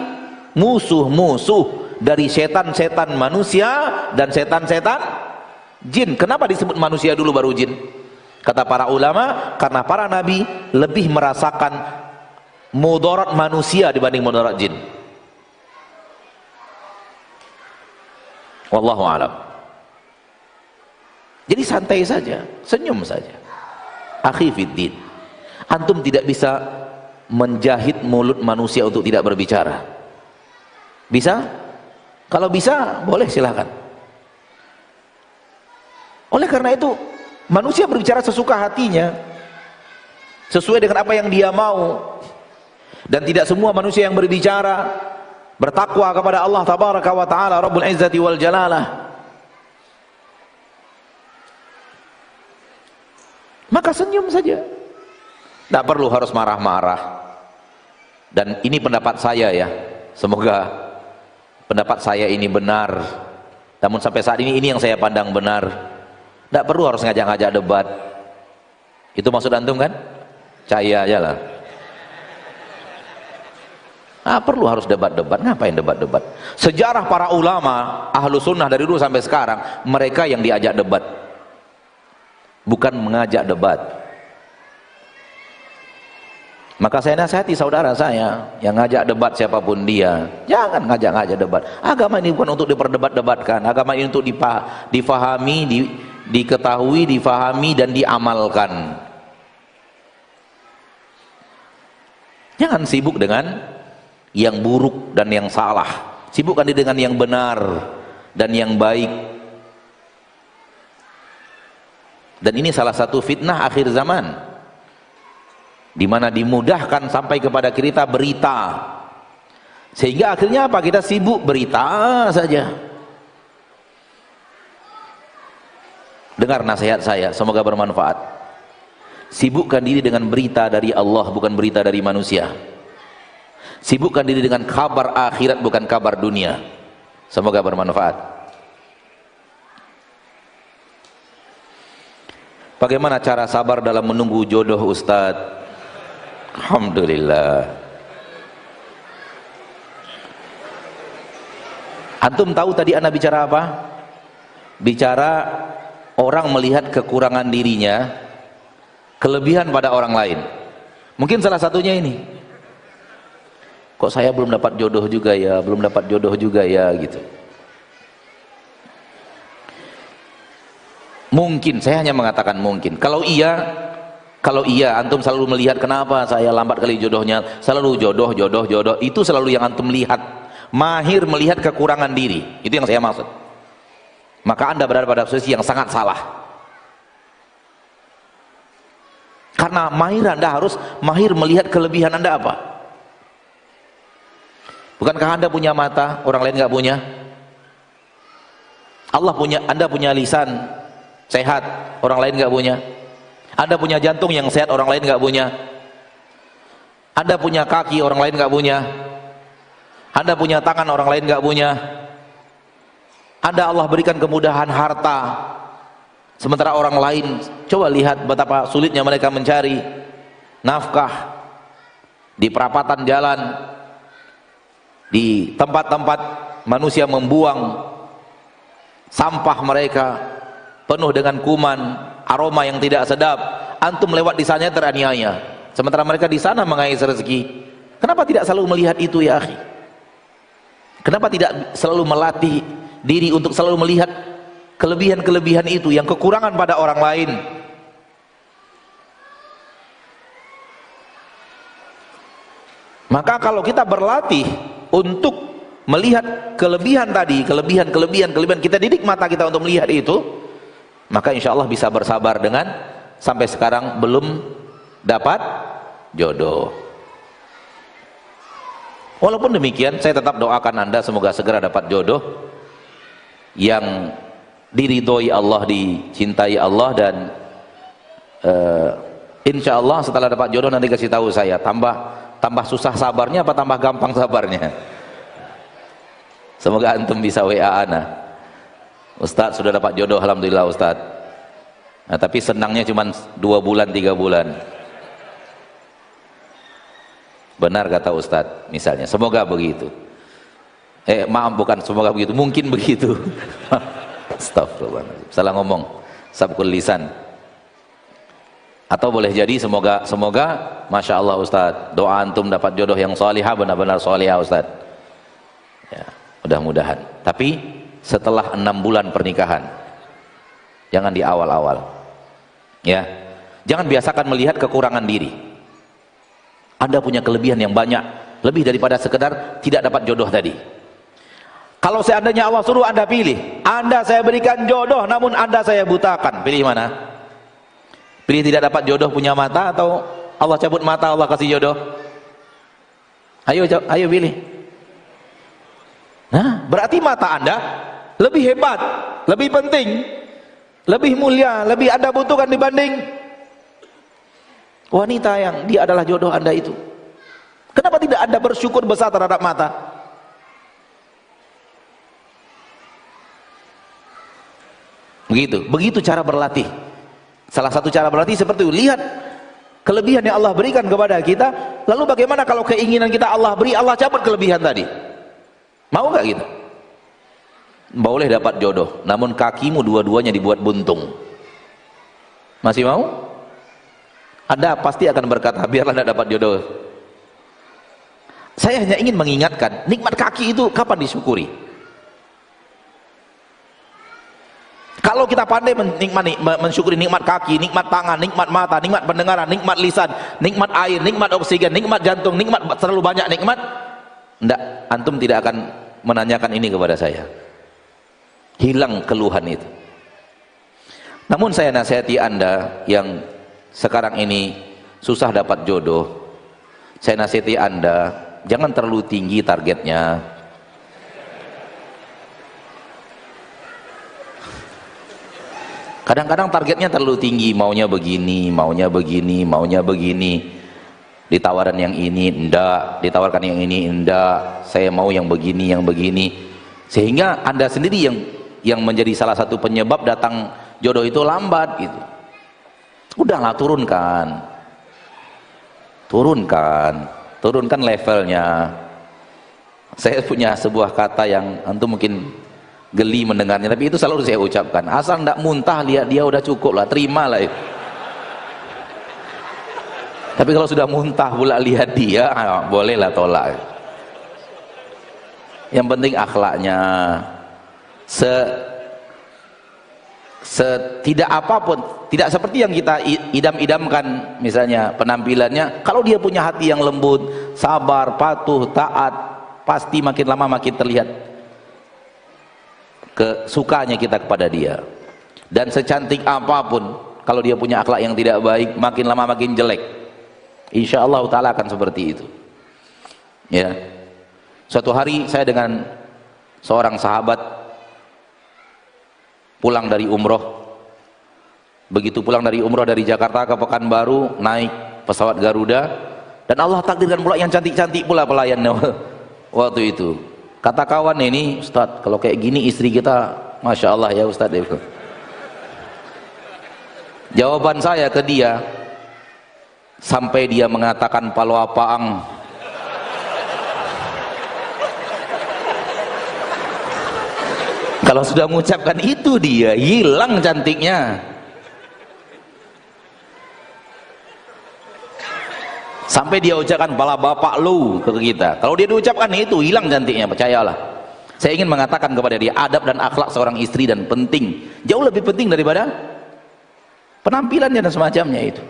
musuh-musuh dari setan-setan manusia dan setan-setan jin. Kenapa disebut manusia dulu baru jin? Kata para ulama, karena para nabi lebih merasakan mudarat manusia dibanding mudarat jin. Wallahu a'lam. Jadi santai saja, senyum saja. Akhi fiddin, antum tidak bisa menjahit mulut manusia untuk tidak berbicara. Bisa? Kalau bisa, boleh, silakan. Oleh karena itu, manusia berbicara sesuka hatinya, sesuai dengan apa yang dia mau. Dan tidak semua manusia yang berbicara bertakwa kepada Allah Tabaraka wa Ta'ala Rabbul Izzati wal Jalalah. Maka senyum saja, tidak perlu harus marah-marah. Dan ini pendapat saya ya, semoga pendapat saya ini benar. Namun sampai saat ini yang saya pandang benar. Tidak perlu harus ngajak-ngajak debat. Itu maksud antum kan? Caya aja lah. Perlu harus debat-debat. Ngapain debat-debat? Sejarah para ulama ahlu sunnah dari dulu sampai sekarang, mereka yang diajak debat, bukan mengajak debat. Maka saya nasihati saudara saya yang ngajak debat siapapun dia, jangan ngajak-ngajak debat. Agama ini bukan untuk diperdebat-debatkan. Agama ini untuk difahami, diketahui, difahami dan diamalkan. Jangan sibuk dengan yang buruk dan yang salah. Sibukkan diri dengan yang benar dan yang baik. Dan ini salah satu fitnah akhir zaman, di mana dimudahkan sampai kepada kita berita, sehingga akhirnya apa? Kita sibuk berita saja. Dengar nasihat saya, semoga bermanfaat. Sibukkan diri dengan berita dari Allah, bukan berita dari manusia. Sibukkan diri dengan kabar akhirat, bukan kabar dunia. Semoga bermanfaat. Bagaimana cara sabar dalam menunggu jodoh, Ustadz? Alhamdulillah. Antum tahu tadi ana bicara apa? Bicara orang melihat kekurangan dirinya, kelebihan pada orang lain. Mungkin salah satunya ini, kok saya belum dapat jodoh juga ya, belum dapat jodoh juga ya, gitu. Mungkin, saya hanya mengatakan mungkin. Kalau iya, antum selalu melihat kenapa saya lambat kali jodohnya, selalu jodoh, itu selalu yang antum lihat. Mahir melihat kekurangan diri, itu yang saya maksud. Maka anda berada pada posisi yang sangat salah. Karena anda harus mahir melihat kelebihan anda apa. Bukankah anda punya mata, orang lain nggak punya? Anda punya lisan sehat, orang lain nggak punya. Anda punya jantung yang sehat, orang lain nggak punya. Anda punya kaki, orang lain nggak punya. Anda punya tangan, orang lain nggak punya. Anda Allah berikan kemudahan harta, sementara orang lain, coba lihat betapa sulitnya mereka mencari nafkah di perapatan jalan, di tempat-tempat manusia membuang sampah mereka penuh dengan kuman, aroma yang tidak sedap. Antum lewat di sana teraniaya, sementara mereka di sana mengais rezeki. Kenapa tidak selalu melihat itu ya akhi? Kenapa tidak selalu melatih diri untuk selalu melihat kelebihan-kelebihan itu yang kekurangan pada orang lain? Maka kalau kita berlatih untuk melihat kelebihan tadi, kelebihan kita didik mata kita untuk melihat itu, maka insya Allah bisa bersabar dengan sampai sekarang belum dapat jodoh. Walaupun demikian, saya tetap doakan Anda semoga segera dapat jodoh yang diridhoi Allah, dicintai Allah, dan insya Allah setelah dapat jodoh nanti kasih tahu saya, tambah susah sabarnya apa tambah gampang sabarnya. Semoga antum bisa WA ana, Ustadz sudah dapat jodoh, alhamdulillah Ustadz. Nah, tapi senangnya cuma 2 bulan 3 bulan. Benar kata Ustadz misalnya, semoga begitu. Maaf, bukan semoga begitu, mungkin begitu. Astagfirullahaladzim, salah ngomong, sabkul lisan. Atau boleh jadi semoga Masya Allah Ustadz, doa antum dapat jodoh yang salihah, benar-benar salihah Ustadz ya, mudah-mudahan. Tapi setelah 6 bulan pernikahan, jangan di awal-awal ya. Jangan biasakan melihat kekurangan diri. Anda punya kelebihan yang banyak, lebih daripada sekedar tidak dapat jodoh tadi. Kalau seandainya Allah suruh Anda pilih, Anda saya berikan jodoh namun Anda saya butakan, pilih mana? Pilih tidak dapat jodoh punya mata, atau Allah cabut mata Allah kasih jodoh? Ayo pilih. Nah, berarti mata Anda lebih hebat, lebih penting, lebih mulia, lebih Anda butuhkan dibanding wanita yang dia adalah jodoh Anda itu. Kenapa tidak Anda bersyukur besar terhadap mata? Begitu cara berlatih. Salah satu cara berlatih seperti itu. Lihat kelebihan yang Allah berikan kepada kita, lalu bagaimana kalau keinginan kita Allah beri, Allah cabut kelebihan tadi? Mau gak kita? Boleh dapat jodoh, namun kakimu dua-duanya dibuat buntung. Masih mau? Anda pasti akan berkata, biarlah Anda dapat jodoh. Saya hanya ingin mengingatkan, nikmat kaki itu kapan disyukuri? Kalau kita pandai mensyukuri nikmat kaki, nikmat tangan, nikmat mata, nikmat pendengaran, nikmat lisan, nikmat air, nikmat oksigen, nikmat jantung, nikmat terlalu banyak nikmat, enggak, antum tidak akan menanyakan ini kepada saya. Hilang keluhan itu. Namun saya nasihati Anda yang sekarang ini susah dapat jodoh, saya nasihati Anda, jangan terlalu tinggi targetnya. Kadang-kadang targetnya terlalu tinggi, maunya begini, maunya begini, maunya begini. Ditawaran yang ini, enggak. Ditawarkan yang ini, enggak. Saya mau yang begini, yang begini. Sehingga Anda sendiri yang menjadi salah satu penyebab datang jodoh itu lambat gitu. Udahlah, turunkan levelnya. Saya punya sebuah kata yang antum mungkin geli mendengarnya, tapi itu selalu saya ucapkan, asal ndak muntah lihat dia udah cukup lah, terimalah itu. Tapi kalau sudah muntah pula lihat dia, bolehlah tolak. Yang penting akhlaknya, tidak apapun, tidak seperti yang kita idam-idamkan, misalnya penampilannya. Kalau dia punya hati yang lembut, sabar, patuh, taat, pasti makin lama makin terlihat kesukanya kita kepada dia. Dan secantik apapun, kalau dia punya akhlak yang tidak baik, makin lama makin jelek. Insya Allah Ta'ala akan seperti itu ya. Suatu hari saya dengan seorang sahabat pulang dari umroh. Begitu pulang dari umroh dari Jakarta ke Pekanbaru, naik pesawat Garuda, dan Allah takdirkan pula yang cantik-cantik pula pelayannya waktu itu. Kata kawan ini, Ustaz, kalau kayak gini istri kita, Masya Allah ya Ustaz. Jawaban saya ke dia, sampai dia mengatakan paloapaang. Kalau sudah mengucapkan itu, dia hilang cantiknya. Sampai dia ucapkan pala bapak lu ke kita. Kalau dia diucapkan itu, hilang cantiknya, percayalah. Saya ingin mengatakan kepada dia, adab dan akhlak seorang istri dan penting, jauh lebih penting daripada penampilannya dan semacamnya itu.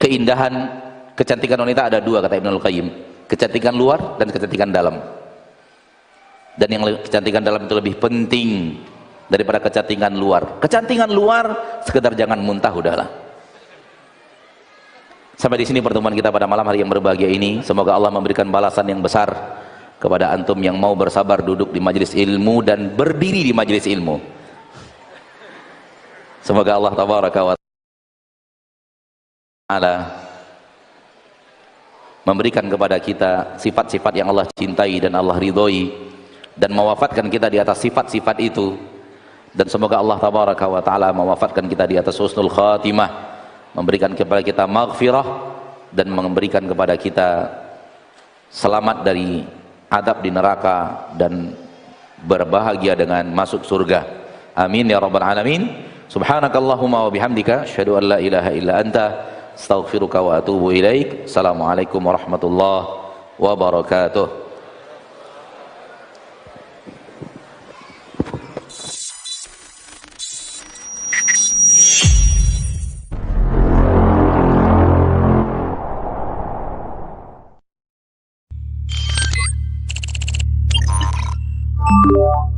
Keindahan, kecantikan wanita ada dua, kata Ibnul Qayyim. Kecantikan luar dan kecantikan dalam. Dan yang kecantikan dalam itu lebih penting daripada kecantikan luar. Kecantikan luar sekedar jangan muntah, udahlah. Sampai di sini pertemuan kita pada malam hari yang berbahagia ini. Semoga Allah memberikan balasan yang besar kepada antum yang mau bersabar duduk di majelis ilmu dan berdiri di majelis ilmu. Semoga Allah tabaraka wa ta'ala memberikan kepada kita sifat-sifat yang Allah cintai dan Allah ridhoi, dan mewafatkan kita di atas sifat-sifat itu. Dan semoga Allah tabaraka wa ta'ala mewafatkan kita di atas husnul khatimah, memberikan kepada kita maghfirah dan memberikan kepada kita selamat dari adab di neraka dan berbahagia dengan masuk surga. Amin ya rabbal alamin. Subhanakallahumma wa bihamdika asyhadu an la ilaha illa anta astaghfiruka wa atubu ilaik. Assalamualaikum warahmatullahi wabarakatuh. You